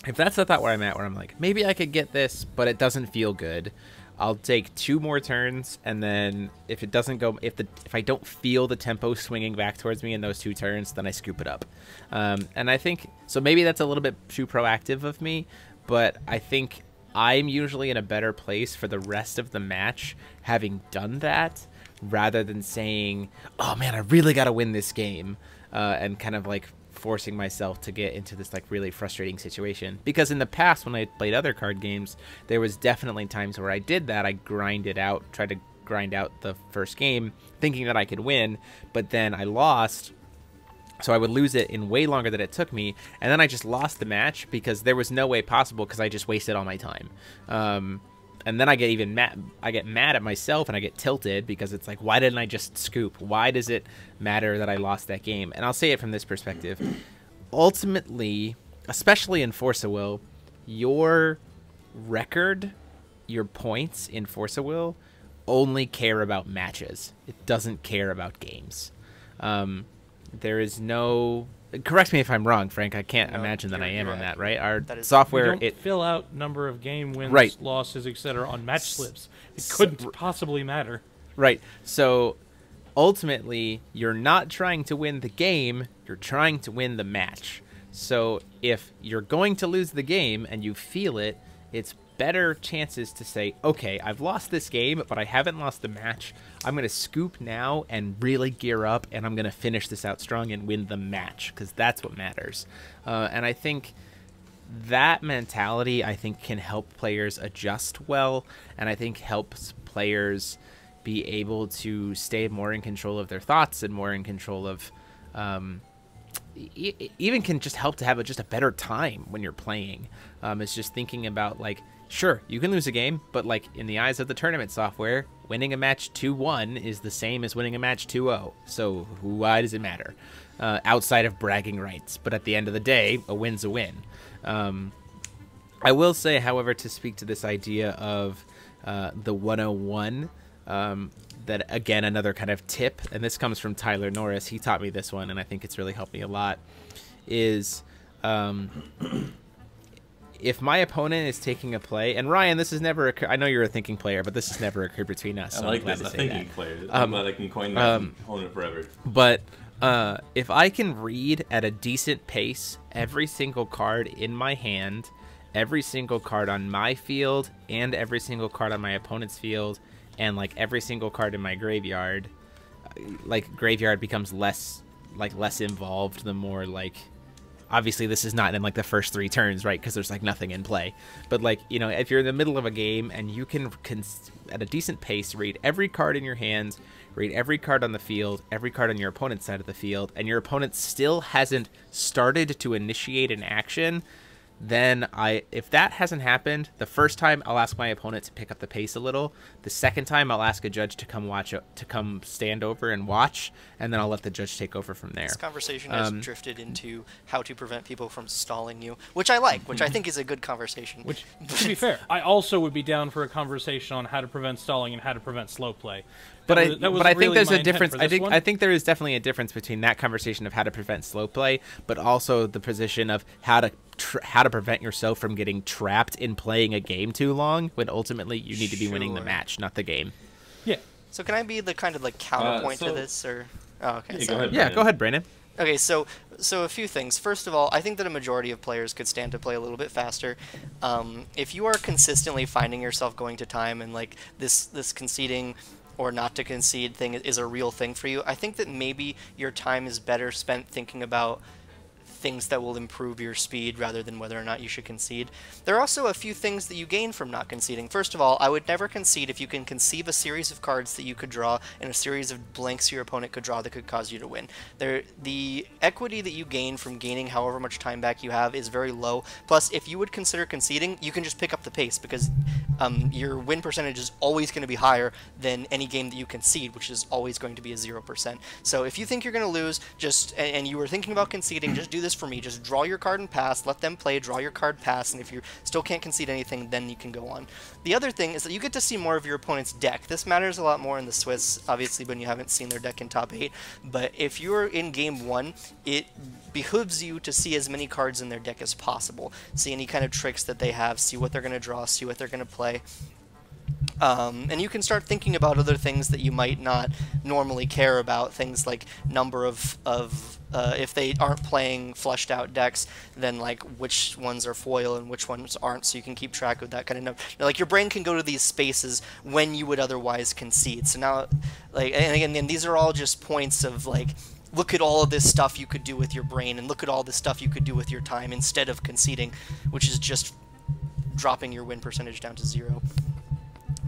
if that's the thought where I'm at, where I'm like, maybe I could get this, but it doesn't feel good, I'll take 2 more turns, and then if it doesn't go, if I don't feel the tempo swinging back towards me in those 2 turns, then I scoop it up. And I think, so maybe that's a little bit too proactive of me, but I think I'm usually in a better place for the rest of the match having done that, rather than saying, oh man, I really got to win this game, and kind of like forcing myself to get into this like really frustrating situation. Because in the past, when I played other card games, there was definitely times where I did that. I tried to grind out the first game thinking that I could win, but then I lost. So I would lose it in way longer than it took me, and then I just lost the match because there was no way possible because I just wasted all my time. And then I get even mad. I get mad at myself and I get tilted because it's like, why didn't I just scoop? Why does it matter that I lost that game? And I'll say it from this perspective. Ultimately, especially in Force of Will, your record, your points in Force of Will only care about matches. It doesn't care about games. There is no... Correct me if I'm wrong, Frank. I can't imagine that I am on that, right? Our software...
We don't fill out number of game wins,
right,
losses, etc. on match slips. It couldn't possibly matter.
Right. So, ultimately, you're not trying to win the game. You're trying to win the match. So, if you're going to lose the game and you feel it, it's better chances to say, okay, I've lost this game, but I haven't lost the match. I'm going to scoop now and really gear up, and I'm going to finish this out strong and win the match, because that's what matters. And I think that mentality, can help players adjust well, and I think helps players be able to stay more in control of their thoughts and more in control of... even can just help to have just a better time when you're playing. It's just thinking about, like, sure, you can lose a game, but like in the eyes of the tournament software, winning a match 2-1 is the same as winning a match 2-0. So why does it matter? Outside of bragging rights. But at the end of the day, a win's a win. I will say, however, to speak to this idea of the 101, that, again, another kind of tip, and this comes from Tyler Norris. He taught me this one, and I think it's really helped me a lot, is... if my opponent is taking a play, and Ryan, this has never occurred. I know you're a thinking player, but this has never occurred between us. So
I like this, a thinking player. I'm glad I can coin that opponent forever.
But if I can read at a decent pace every single card in my hand, every single card on my field, and every single card on my opponent's field, and like every single card in my graveyard, like graveyard becomes less involved the more like. Obviously, this is not in, like, the first 3 turns, right, because there's, like, nothing in play. But, like, if you're in the middle of a game and you can at a decent pace, read every card in your hand, read every card on the field, every card on your opponent's side of the field, and your opponent still hasn't started to initiate an action, then if that hasn't happened, the first time I'll ask my opponent to pick up the pace a little. The second time I'll ask a judge to come stand over and watch, and then I'll let the judge take over from there.
This conversation has drifted into how to prevent people from stalling you, which I like, which I think is a good conversation.
Which, to be fair, I also would be down for a conversation on how to prevent stalling and how to prevent slow play.
But I think there's a difference. I think there is definitely a difference between that conversation of how to prevent slow play, but also the position of how to prevent yourself from getting trapped in playing a game too long, when ultimately you need to be winning the match, not the game.
Yeah.
So can I be the kind of like counterpoint to this, or? Oh, okay.
Yeah,
go ahead, Brandon.
Okay, so a few things. First of all, I think that a majority of players could stand to play a little bit faster. If you are consistently finding yourself going to time and like this conceding or not to concede thing is a real thing for you, I think that maybe your time is better spent thinking about things that will improve your speed rather than whether or not you should concede. There are also a few things that you gain from not conceding. First of all, I would never concede if you can conceive a series of cards that you could draw and a series of blanks your opponent could draw that could cause you to win. The equity that you gain from gaining however much time back you have is very low. Plus, if you would consider conceding, you can just pick up the pace because your win percentage is always going to be higher than any game that you concede, which is always going to be a 0%. So if you think you're going to lose, and you were thinking about conceding, just do this for me. Just draw your card and pass, let them play, draw your card, pass, and if you still can't concede anything, then you can go on. The other thing is that you get to see more of your opponent's deck. This matters a lot more in the Swiss, obviously, when you haven't seen their deck in top 8, but if you're in game 1, it behooves you to see as many cards in their deck as possible. See any kind of tricks that they have, see what they're going to draw, see what they're going to play. And you can start thinking about other things that you might not normally care about, things like number of if they aren't playing fleshed out decks, then like which ones are foil and which ones aren't, so you can keep track of that kind of stuff. Like your brain can go to these spaces when you would otherwise concede. So now, like, and again, these are all just points of like, look at all of this stuff you could do with your brain, and look at all this stuff you could do with your time instead of conceding, which is just dropping your win percentage down to 0.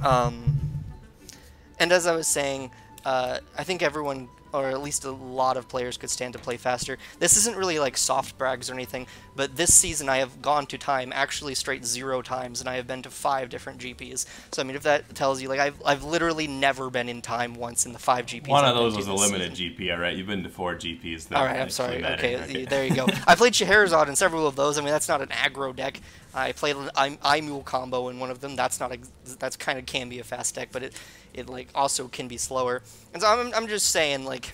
And as I was saying, I think everyone, or at least a lot of players, could stand to play faster. This isn't really like soft brags or anything, but this season I have gone to time actually straight 0 times, and I have been to 5 different GPs. So I mean, if that tells you, like, I've literally never been in time once in the 5 GPs.
One of those was a limited GP, all right? You've been to 4 GPs.
All right, I'm sorry. Okay, there you go. I played Scheherazade in several of those. I mean, that's not an aggro deck. I played an I-Mule combo in one of them. That's kind of can be a fast deck, but it like also can be slower. And so I'm just saying, like,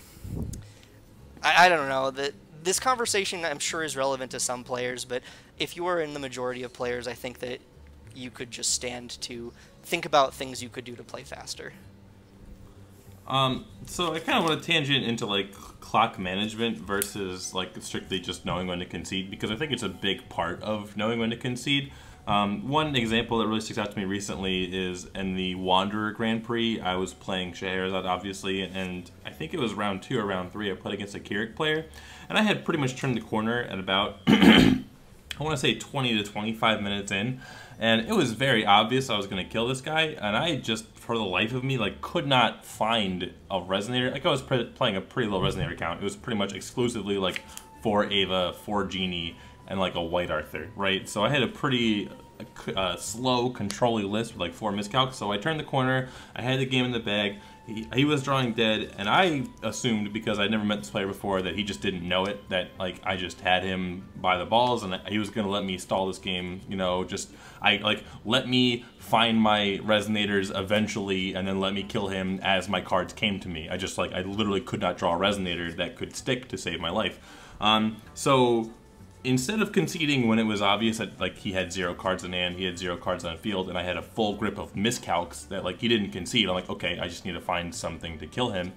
I don't know, that this conversation I'm sure is relevant to some players, but if you are in the majority of players, I think that you could just stand to think about things you could do to play faster.
So I kind of want to tangent into like clock management versus like strictly just knowing when to concede, because I think it's a big part of knowing when to concede. One example that really sticks out to me recently is in the Wanderer Grand Prix. I was playing Scheherazade, obviously, and I think it was round 2 or round 3. I played against a Keurig player, and I had pretty much turned the corner at about I want to say 20 to 25 minutes in, and it was very obvious I was going to kill this guy, and I just, for the life of me, like, could not find a resonator. Like, I was playing a pretty low resonator count. It was pretty much exclusively like 4 Ava, 4 Genie, and like a White Arthur, right? So I had a pretty slow, controlly list with like 4 miscalcs. So I turned the corner, I had the game in the bag, he was drawing dead, and I assumed, because I'd never met this player before, that he just didn't know it, that like I just had him by the balls and he was gonna let me stall this game, you know, let me find my resonators eventually and then let me kill him as my cards came to me. I literally could not draw a resonator that could stick to save my life. So instead of conceding when it was obvious that like he had 0 cards in hand, he had 0 cards on field, and I had a full grip of miscalcs that like he didn't concede, I'm like, okay, I just need to find something to kill him.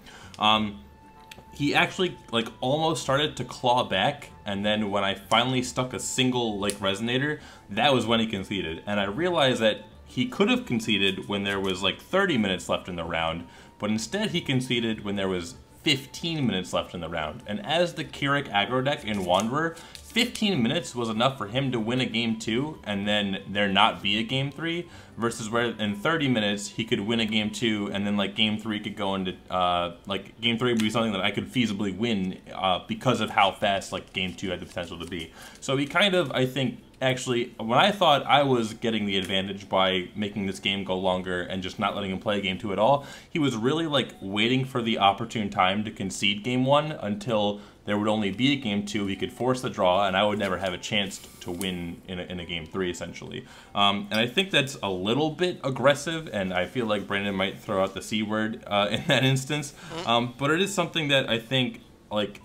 He actually like almost started to claw back, and then when I finally stuck a single like resonator, that was when he conceded. And I realized that he could have conceded when there was like 30 minutes left in the round, but instead he conceded when there was 15 minutes left in the round. And as the Keurig aggro deck in Wanderer, 15 minutes was enough for him to win a game 2 and then there not be a game 3, versus where in 30 minutes he could win a game 2 and then like game 3 could go into like game 3 would be something that I could feasibly win because of how fast like game 2 had the potential to be. So he kind of, I think, actually, when I thought I was getting the advantage by making this game go longer and just not letting him play game 2 at all, he was really like waiting for the opportune time to concede game 1 until there would only be a game 2, he could force the draw, and I would never have a chance to win in a game 3, essentially. And I think that's a little bit aggressive, and I feel like Brandon might throw out the C word in that instance. But it is something that I think, like,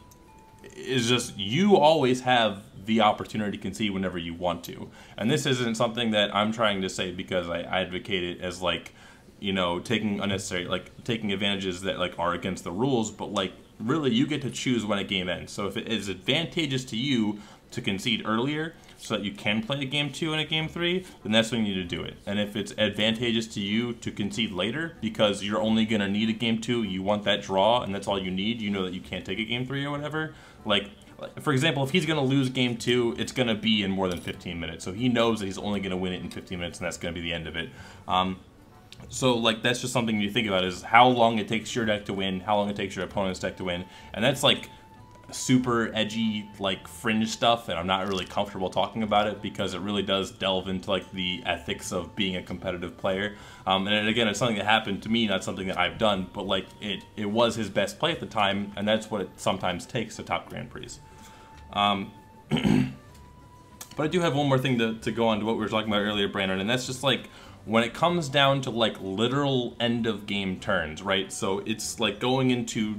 is just, you always have the opportunity to concede whenever you want to. And this isn't something that I'm trying to say because I advocate it as, like, you know, taking unnecessary, like, taking advantages that, like, are against the rules, but, like, really you get to choose when a game ends. So if it is advantageous to you to concede earlier so that you can play a game 2 and a game 3, then that's when you need to do it. And if it's advantageous to you to concede later because you're only going to need a game 2, you want that draw, and that's all you need, you know that you can't take a game 3 or whatever. Like, for example, if he's going to lose game 2, it's going to be in more than 15 minutes. So he knows that he's only going to win it in 15 minutes, and that's going to be the end of it. So, like, that's just something you think about, is how long it takes your deck to win, how long it takes your opponent's deck to win. And that's, like, super edgy, like, fringe stuff, and I'm not really comfortable talking about it because it really does delve into, like, the ethics of being a competitive player. And again, it's something that happened to me, not something that I've done, but, like, it was his best play at the time, and that's what it sometimes takes to top Grand Prix. But I do have one more thing to go on to what we were talking about earlier, Brandon, and that's just, like, when it comes down to, like, literal end-of-game turns, right? So it's, like, going into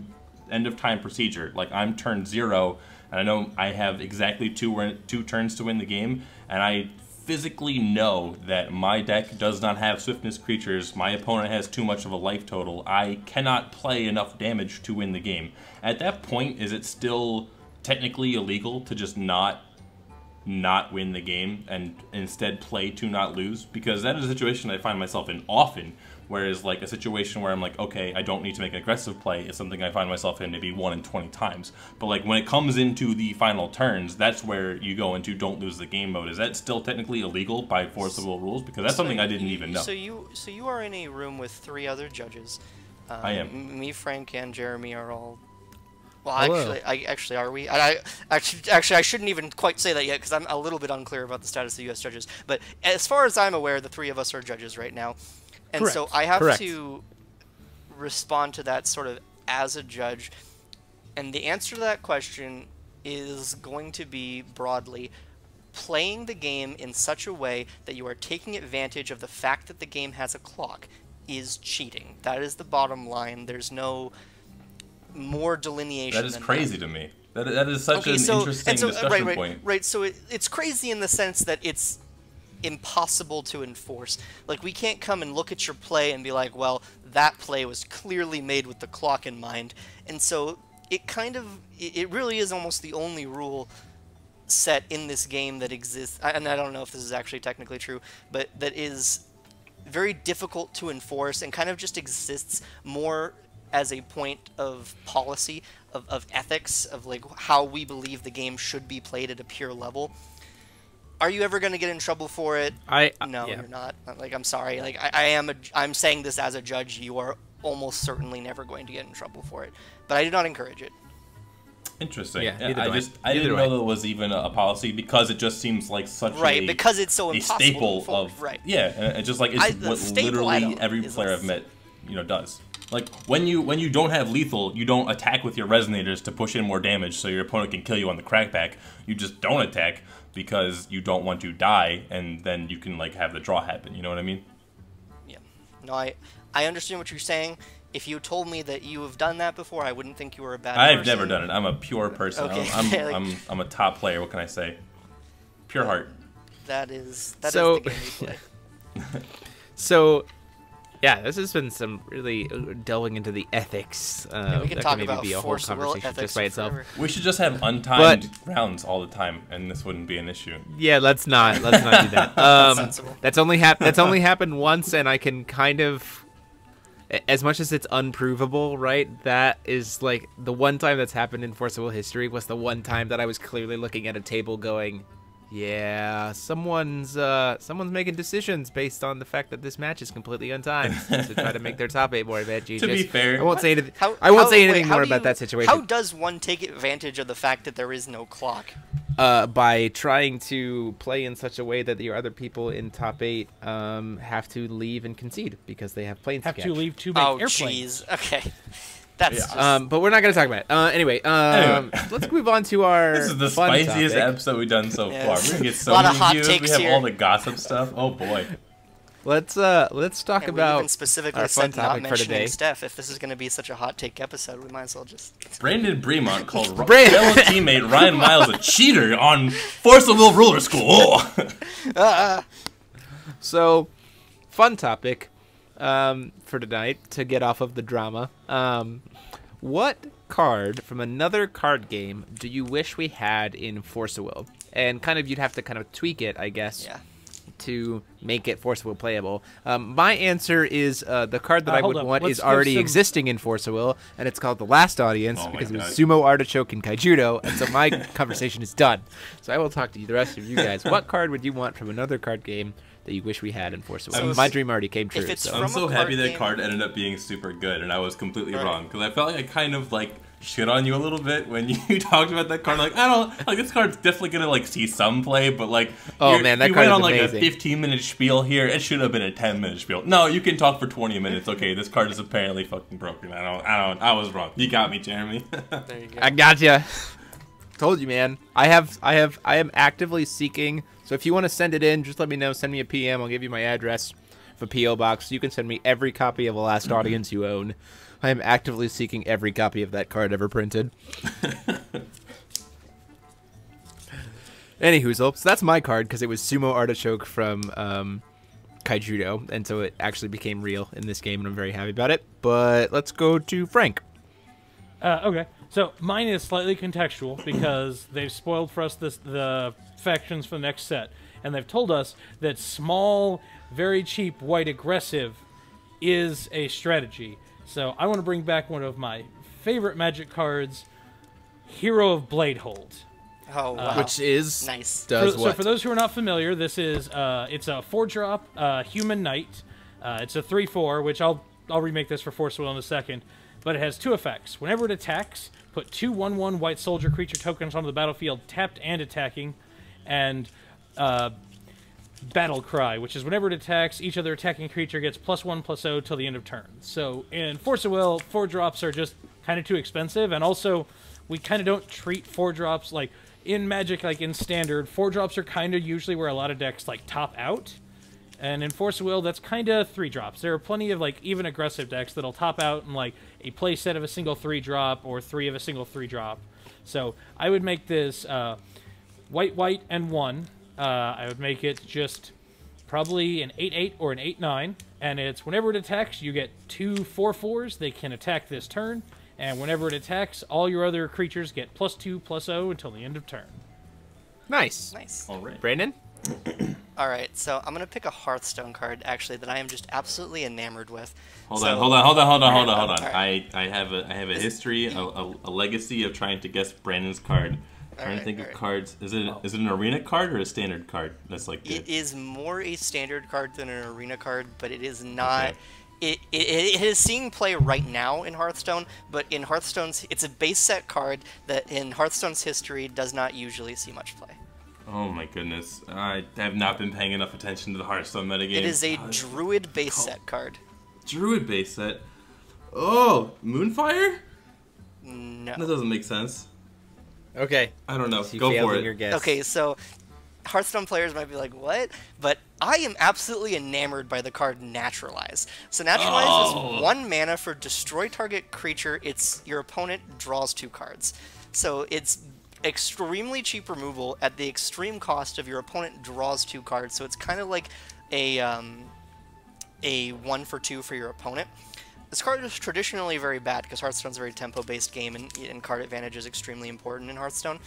end-of-time procedure. Like, I'm turn 0, and I know I have exactly two turns to win the game, and I physically know that my deck does not have swiftness creatures, my opponent has too much of a life total, I cannot play enough damage to win the game. At that point, is it still technically illegal to just not win the game and instead play to not lose? Because that is a situation I find myself in often, whereas like a situation where I'm like, okay, I don't need to make an aggressive play is something I find myself in maybe 1 in 20 times. But like when it comes into the final turns, that's where you go into don't lose the game mode. Is that still technically illegal by forcible rules? Because that's something I didn't even know.
So you are in a room with 3 other judges.
I am.
Me, Frank, and Jeremy are all.
Hello.
Well, actually, are we? Actually, I shouldn't even quite say that yet because I'm a little bit unclear about the status of the U.S. judges. But as far as I'm aware, the 3 of us are judges right now, and
Correct.
so I have
Correct.
to respond to that sort of as a judge. And the answer to that question is going to be broadly playing the game in such a way that you are taking advantage of the fact that the game has a clock is cheating. That is the bottom line. There's no more delineation.
That is
than
crazy to me. That is such an interesting discussion point.
Right, so it's crazy in the sense that it's impossible to enforce. Like, we can't come and look at your play and be like, well, that play was clearly made with the clock in mind. And so it really is almost the only rule set in this game that exists, and I don't know if this is actually technically true, but that is very difficult to enforce and kind of just exists more as a point of policy, of ethics, of like how we believe the game should be played at a pure level. Are you ever going to get in trouble for it? No,
yeah.
You're not. Like, I'm sorry. Like, I'm saying this as a judge. You are almost certainly never going to get in trouble for it. But I do not encourage it.
Interesting.
Yeah,
I didn't know there was even a policy because it just seems like such
because it's so
a
impossible
staple
to enforce.
of
Right.
Yeah, and it's just like it's what literally every player I've met, does. Like when you don't have lethal, you don't attack with your resonators to push in more damage so your opponent can kill you on the crackback. You just don't attack because you don't want to die, and then you can like have the draw happen. You know what I mean?
Yeah. No, I understand what you're saying. If you told me that you have done that before, I wouldn't think you were a bad person.
I've never done it. I'm a pure person.
Okay.
I'm a top player. What can I say? Pure heart.
That is
So-
the game we play.
So, yeah, this has been some really delving into the ethics.
We can
that
talk
maybe
about
be a whole
force of will
conversation
ethics
just by itself.
forever.
We should just have untimed rounds all the time, and this wouldn't be an issue.
Yeah, let's not do that.
Sensible.
That's only happened once, and I can kind of, as much as it's unprovable, right? That is like the one time that's happened in Forcible history was the one time that I was clearly looking at a table going, yeah, someone's making decisions based on the fact that this match is completely untimed to try to make their top 8 more advantageous.
To be fair,
I won't say anything.
How
more
do
about
you-
that situation.
How does one take advantage of the fact that there is no clock?
By trying to play in such a way that your other people in top 8 have to leave and concede because they have planes
Have
to
to
catch.
leave to make
Oh,
airplanes.
jeez. Okay. That's
Yeah.
just...
But we're not going to talk about it. Anyway, let's move on to our
this is the
fun
spiciest
topic.
episode we've done so
Yeah.
far. We're gonna get so
A lot of
many
hot
views. We
takes
have
here.
all the gossip stuff. Oh boy.
Let's talk
And we
about
even specifically
our fun
said not
topic for
mentioning
today.
Steph. If this is going to be such a hot take episode, we might as well just...
Brandon Bremont called
Brand-
fellow teammate Ryan Miles a cheater on Force of Will Ruler School.
So, fun topic for tonight to get off of the drama. what card from another card game do you wish we had in Force of Will? And kind of you'd have to kind of tweak it, I guess, to make it Force of Will playable. My answer is the card that I would want is already existing in Force of Will, and it's called The Last Audience because it was Sumo, Artichoke, and Kaijudo, and so my conversation is done. So I will talk to you, the rest of you guys. What card would you want from another card game that you wish we had in Force of Will? My dream already came true.
I'm so happy that card ended up being super good, and I was completely wrong because I felt like I kind of like shit on you a little bit when you talked about that card. Like, I don't like this card's definitely gonna like see some play, but like,
oh man, that
you
card
went on
is
like
amazing.
a 15-minute spiel here. It should have been a 10-minute spiel. No, you can talk for 20 minutes. Okay, this card is apparently fucking broken. I was wrong. You got me, Jeremy.
There you go.
I gotcha. Told you, man. I am actively seeking. So if you want to send it in, just let me know. Send me a PM. I'll give you my address for PO box. You can send me every copy of The Last Audience you own. I am actively seeking every copy of that card ever printed. Anywho, so that's my card because it was Sumo Artichoke from Kaijudo, and so it actually became real in this game, and I'm very happy about it. But let's go to Frank.
Okay, so mine is slightly contextual because they've spoiled for us the factions for the next set, and they've told us that small, very cheap, white aggressive is a strategy. So I want to bring back one of my favorite Magic cards, Hero of Bladehold.
Oh, wow.
Which is
nice.
So for those who are not familiar, this is it's a 4-drop human knight. It's a 3/4, which I'll remake this for Force of Will in a second. But it has 2 effects. Whenever it attacks, put 2 1/1 white soldier creature tokens onto the battlefield, tapped and attacking, and Battle Cry, which is whenever it attacks, each other attacking creature gets +1/+0 till the end of turn. So in Force of Will, 4-drops are just kind of too expensive, and also we kind of don't treat 4-drops like in Magic, like in Standard. 4-drops are kind of usually where a lot of decks like top out, and in Force of Will, that's kind of 3-drops. There are plenty of like even aggressive decks that'll top out in like a play set of a single 3-drop or 3 of a single 3-drop. So I would make this white, and 1. I would make it just probably an 8/8 or an 8/9, and it's whenever it attacks, you get 2 4/4s. They can attack this turn, and whenever it attacks, all your other creatures get +2/+0 until the end of turn.
Nice.
Nice.
All right.
Brandon?
All right, so I'm going to pick a Hearthstone card, actually, that I am just absolutely enamored with.
Hold on.
Right.
I have a history, a legacy of trying to guess Brandon's card. Trying to think of cards. Is it an arena card or a standard card? That's like
it is more a standard card than an arena card, but it is not. Okay. It is seeing play right now in Hearthstone, but in Hearthstone's, it's a base set card that in Hearthstone's history does not usually see much play.
Oh my goodness, I have not been paying enough attention to the Hearthstone metagame.
It is a Druid base set card.
Druid base set? Oh, Moonfire?
No.
That doesn't make sense.
Okay.
I don't know.
So
Go for it.
your guess.
Okay, so Hearthstone players might be like, what? But I am absolutely enamored by the card Naturalize. So Naturalize is 1 mana for destroy target creature. Your opponent draws 2 cards. So it's extremely cheap removal at the extreme cost of your opponent draws 2 cards. So it's kind of like a 1-for-2 for your opponent. This card is traditionally very bad because Hearthstone's a very tempo-based game, and card advantage is extremely important in Hearthstone.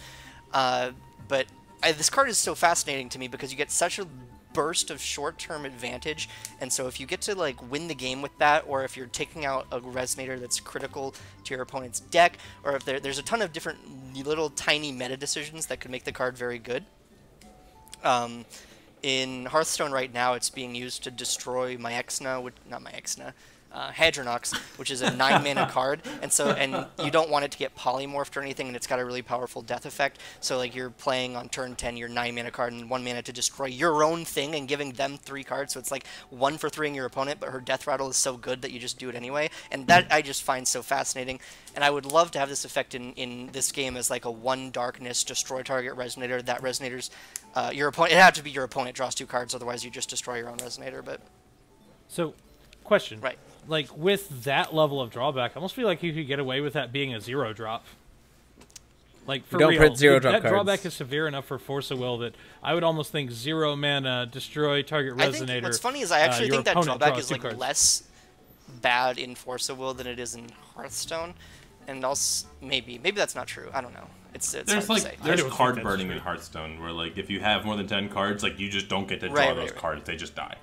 But this card is so fascinating to me because you get such a burst of short-term advantage, and so if you get to like win the game with that, or if you're taking out a Resonator that's critical to your opponent's deck, or if there's a ton of different little tiny meta decisions that could make the card very good. In Hearthstone right now, it's being used to destroy Hadronox, which is a 9-mana card, and you don't want it to get polymorphed or anything, and it's got a really powerful death effect. So like you're playing on turn 10 your 9-mana card and 1 mana to destroy your own thing and giving them 3 cards. So it's like 1-for-3ing your opponent, but her death rattle is so good that you just do it anyway. And that I just find so fascinating. And I would love to have this effect in this game as like a 1 darkness destroy target Resonator. That Resonator's your opponent. It had to be your opponent draws 2 cards, otherwise you just destroy your own Resonator. But
so, question.
Right.
Like, with that level of drawback, I almost feel like you could get away with that being a 0-drop. Like, for
don't
real,
print 0-drop
that
cards.
drawback is severe enough for Force of Will that I would almost think 0 mana, destroy target Resonator.
I think what's funny is I actually think that drawback is like
cards.
less bad in Force of Will than it is in Hearthstone. and also maybe that's not true. I don't know. It's hard
There's
to say.
there's
I don't
card
think that's
burning
true.
in Hearthstone where like if you have more than 10 cards, like you just don't get to draw
Right,
those
right.
cards; they just die.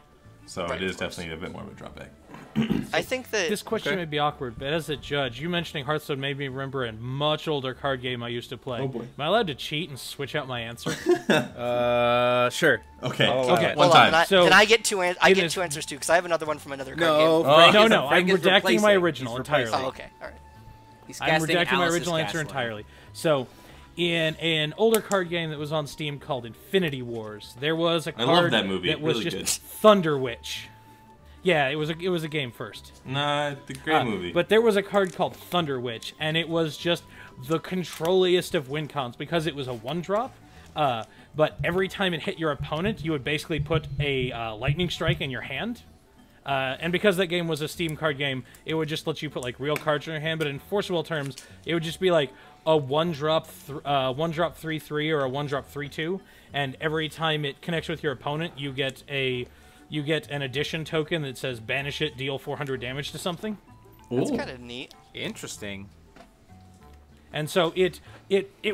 So
Right,
it is
of course.
definitely a bit more of a drawback.
I think that
This question may be awkward, but as a judge, you mentioning Hearthstone made me remember a much older card game I used to play.
Oh, boy.
Am I allowed to cheat and switch out my answer?
Sure.
Okay.
Okay.
One
hold
time.
on.
So-
Can I get two? I
It
get
is-
two answers too because I have another one from another card
No,
game.
Frank
No,
is-
no,
Frank
I'm
is
redacting
replacing.
my original
He's replacing.
entirely.
Oh, okay. All right.
He's
I'm
casting
redacting my
Alice's
original answer
Castling.
entirely. So, in an older card game that was on Steam called Infinity Wars, there was a
I
card
love that movie.
that was
Really
just
good.
Thunder Witch. Yeah, it was a game first.
Nah, it's a great movie.
But there was a card called Thunder Witch, and it was just the controlliest of win cons because it was a 1-drop. But every time it hit your opponent, you would basically put a lightning strike in your hand. And because that game was a Steam card game, it would just let you put like real cards in your hand. But in Force Will terms, it would just be like a 1-drop 3/3 or a 1-drop 3/2, and every time it connects with your opponent, you get an addition token that says banish it, deal 400 damage to something.
That's
Ooh.
kind of neat.
Interesting.
And so it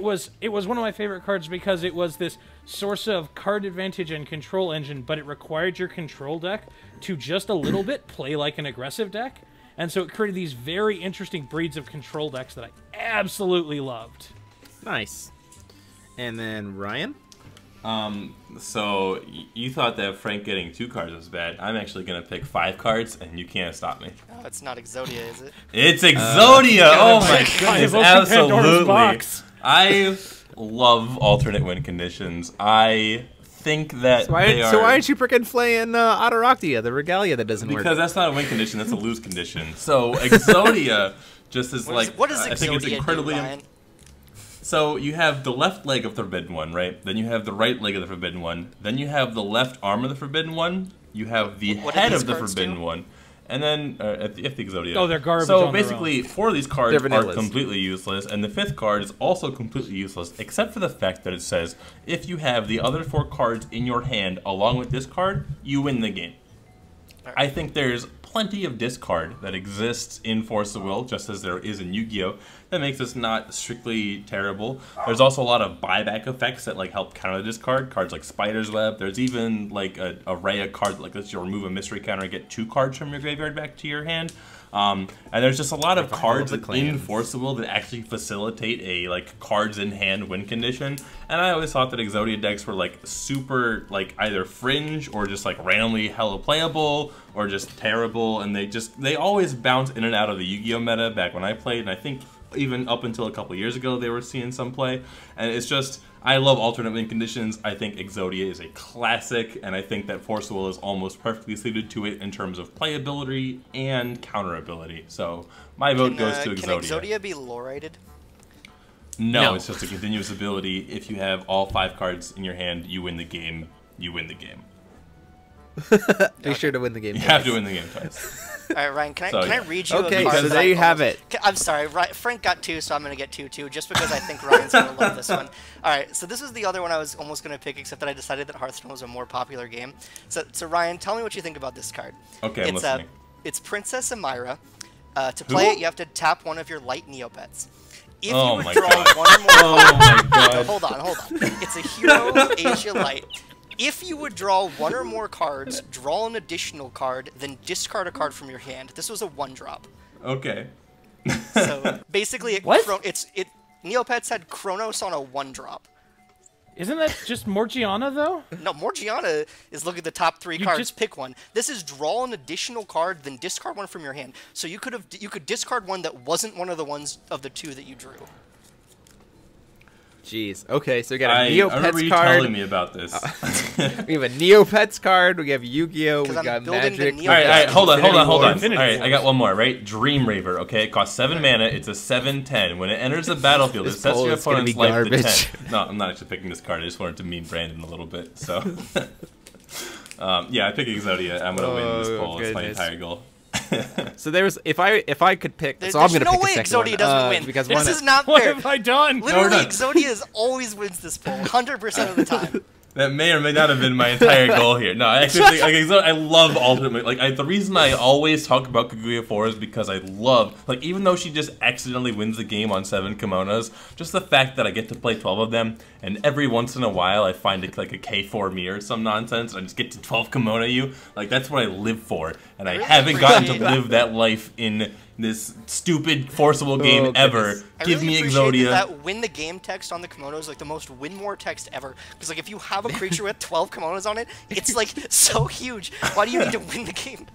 was one of my favorite cards because it was this source of card advantage and control engine, but it required your control deck to just a little bit play like an aggressive deck. And so it created these very interesting breeds of control decks that I absolutely loved.
Nice. And then Ryan?
So you thought that Frank getting 2 cards was bad. I'm actually gonna pick 5 cards, and you can't stop me.
Oh, it's not Exodia, is it?
It's Exodia! Oh my goodness,
Evoking Pandora's
absolutely!
box.
I love alternate win conditions. I think that
So why aren't you freaking playing Autorochtia, the Regalia that doesn't work?
Because that's not a win condition, that's a lose condition. So Exodia just is
What does
I think it's
Exodia
incredibly
do, Ryan?
So you have the left leg of the Forbidden One, right? Then you have the right leg of the Forbidden One. Then you have the left arm of the Forbidden One. You have the
What do
head
these
of the
cards
Forbidden
do?
One. And then, if the Exodia.
Oh, they're garbage
So
on their
basically, 4 of these cards
They're
are
vanillas.
completely useless, and the 5th card is also completely useless, except for the fact that it says, if you have the other 4 cards in your hand along with this card, you win the game. I think there's plenty of discard that exists in Force of Will, just as there is in Yu-Gi-Oh! That makes this not strictly terrible. There's also a lot of buyback effects that like help counter the discard. Cards like Spider's Web. There's even like an array of cards that like lets you remove a mystery counter and get 2 cards from your graveyard back to your hand. And there's just a lot of cards
the
in
clans.
Force of Will that actually facilitate a like cards in hand win condition. And I always thought that Exodia decks were like super like either fringe or just like randomly hella playable or just terrible, and they always bounce in and out of the Yu-Gi-Oh meta back when I played, and I think even up until a couple years ago they were seeing some play. And it's just, I love alternate win conditions. I think Exodia is a classic, and I think that Force of Will is almost perfectly suited to it in terms of playability and counterability. So my vote goes to Exodia.
Can Exodia be lore-rated?
No, it's just a continuous ability. If you have all 5 cards in your hand, you win the game. You win the game.
Be sure to win the game.
You have to win the game twice.
All right, Ryan, can I read you
Okay,
a card?
so
that
there
I
you have
almost-
it.
I'm sorry, Frank got 2, so I'm going to get 2 too, just because I think Ryan's going to love this one. All right, so this is the other one I was almost going to pick, except that I decided that Hearthstone was a more popular game. So Ryan, tell me what you think about this card.
Okay, I'm listening.
It's Princess Amira. To play it, you have to tap one of your light Neopets. If
Oh
you would
my
draw
God.
one or more
Oh my god.
Hold on. It's a hero Asia Light. If you would draw one or more cards, draw an additional card, then discard a card from your hand. This was a 1-drop.
Okay.
So basically,
What?
Neopets had Kronos on a 1-drop.
Isn't that just Morgiana, though?
No, Morgiana is look at the top 3
You
cards,
just-
pick one. This is draw an additional card, then discard one from your hand. So you could discard one that wasn't one of the ones of the 2 that you drew.
Jeez. Okay, so we got
I
a
remember
Neopets
you
card.
telling me about this.
We have a Neopets card. We have Yu-Gi-Oh. We
'Cause I'm
got
building the
Magic.
Neopets.
Alright, hold on.
Infinity Wars.
Infinity
Alright, I got one more, right? Dream Raver, okay? It costs 7 mana, it's a 7/10. When it enters the battlefield, it
This
sets
poll
your
is gonna
opponent's
be
life to
garbage.
10. No, I'm not actually picking this card, I just wanted to meme Brandon a little bit, so... yeah, I pick Exodia. I'm gonna win this
Oh,
poll, it's my
goodness.
entire goal.
So there was, if I could pick,
There's
so I'm gonna
no
pick
way
the second
Exodia
one,
doesn't win.
because
This
one,
is not
What
fair.
have I done?
Literally,
done.
Exodia always wins this poll, 100% of the time.
That may or may not have been my entire goal here. No, I actually think, I love Ultimate. The reason I always talk about Kaguya 4 is because I love, even though she just accidentally wins the game on 7 kimonos, just the fact that I get to play 12 of them, and every once in a while I find it like a K4 me or some nonsense, and I just get to 12 kimono you. That's what I live for, and I haven't gotten to live that life in this stupid forcible game ever. Give me Exodia.
That win the game text on the kimono is the most win more text ever. Because if you have a creature with 12 kimonos on it, it's so huge. Why do you need to win the game?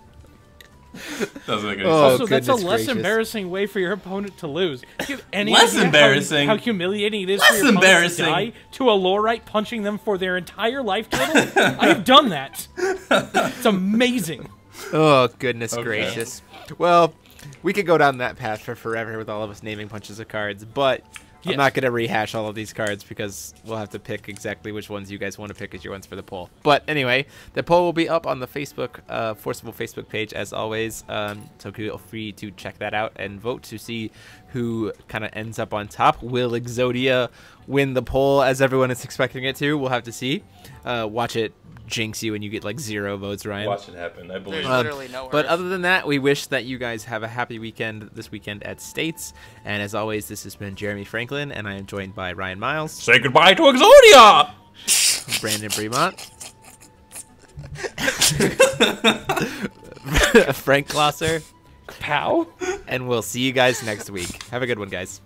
Doesn't make any sense.
Also, that's a less embarrassing way for your opponent to lose. Do you have any
less
idea
embarrassing.
How humiliating it is for your opponent to die to a Lorite punching them for their entire life total? I've done that. It's amazing.
Oh, goodness gracious. Well, we could go down that path for forever with all of us naming bunches of cards, but I'm not going to rehash all of these cards because we'll have to pick exactly which ones you guys want to pick as your ones for the poll. But anyway, the poll will be up on the Facebook, Forcible Facebook page as always, so feel free to check that out and vote to see who kind of ends up on top. Will Exodia win the poll as everyone is expecting it to? We'll have to see. Watch it jinx you and you get 0 votes, Ryan.
Watch it happen. I believe.
There's literally no
But other than that, we wish that you guys have a happy weekend this weekend at States. And as always, this has been Jeremy Franklin, and I am joined by Ryan Miles.
Say goodbye to Exodia!
Brandon Bremont. Frank Closser.
Pow.
And we'll see you guys next week. Have a good one, guys.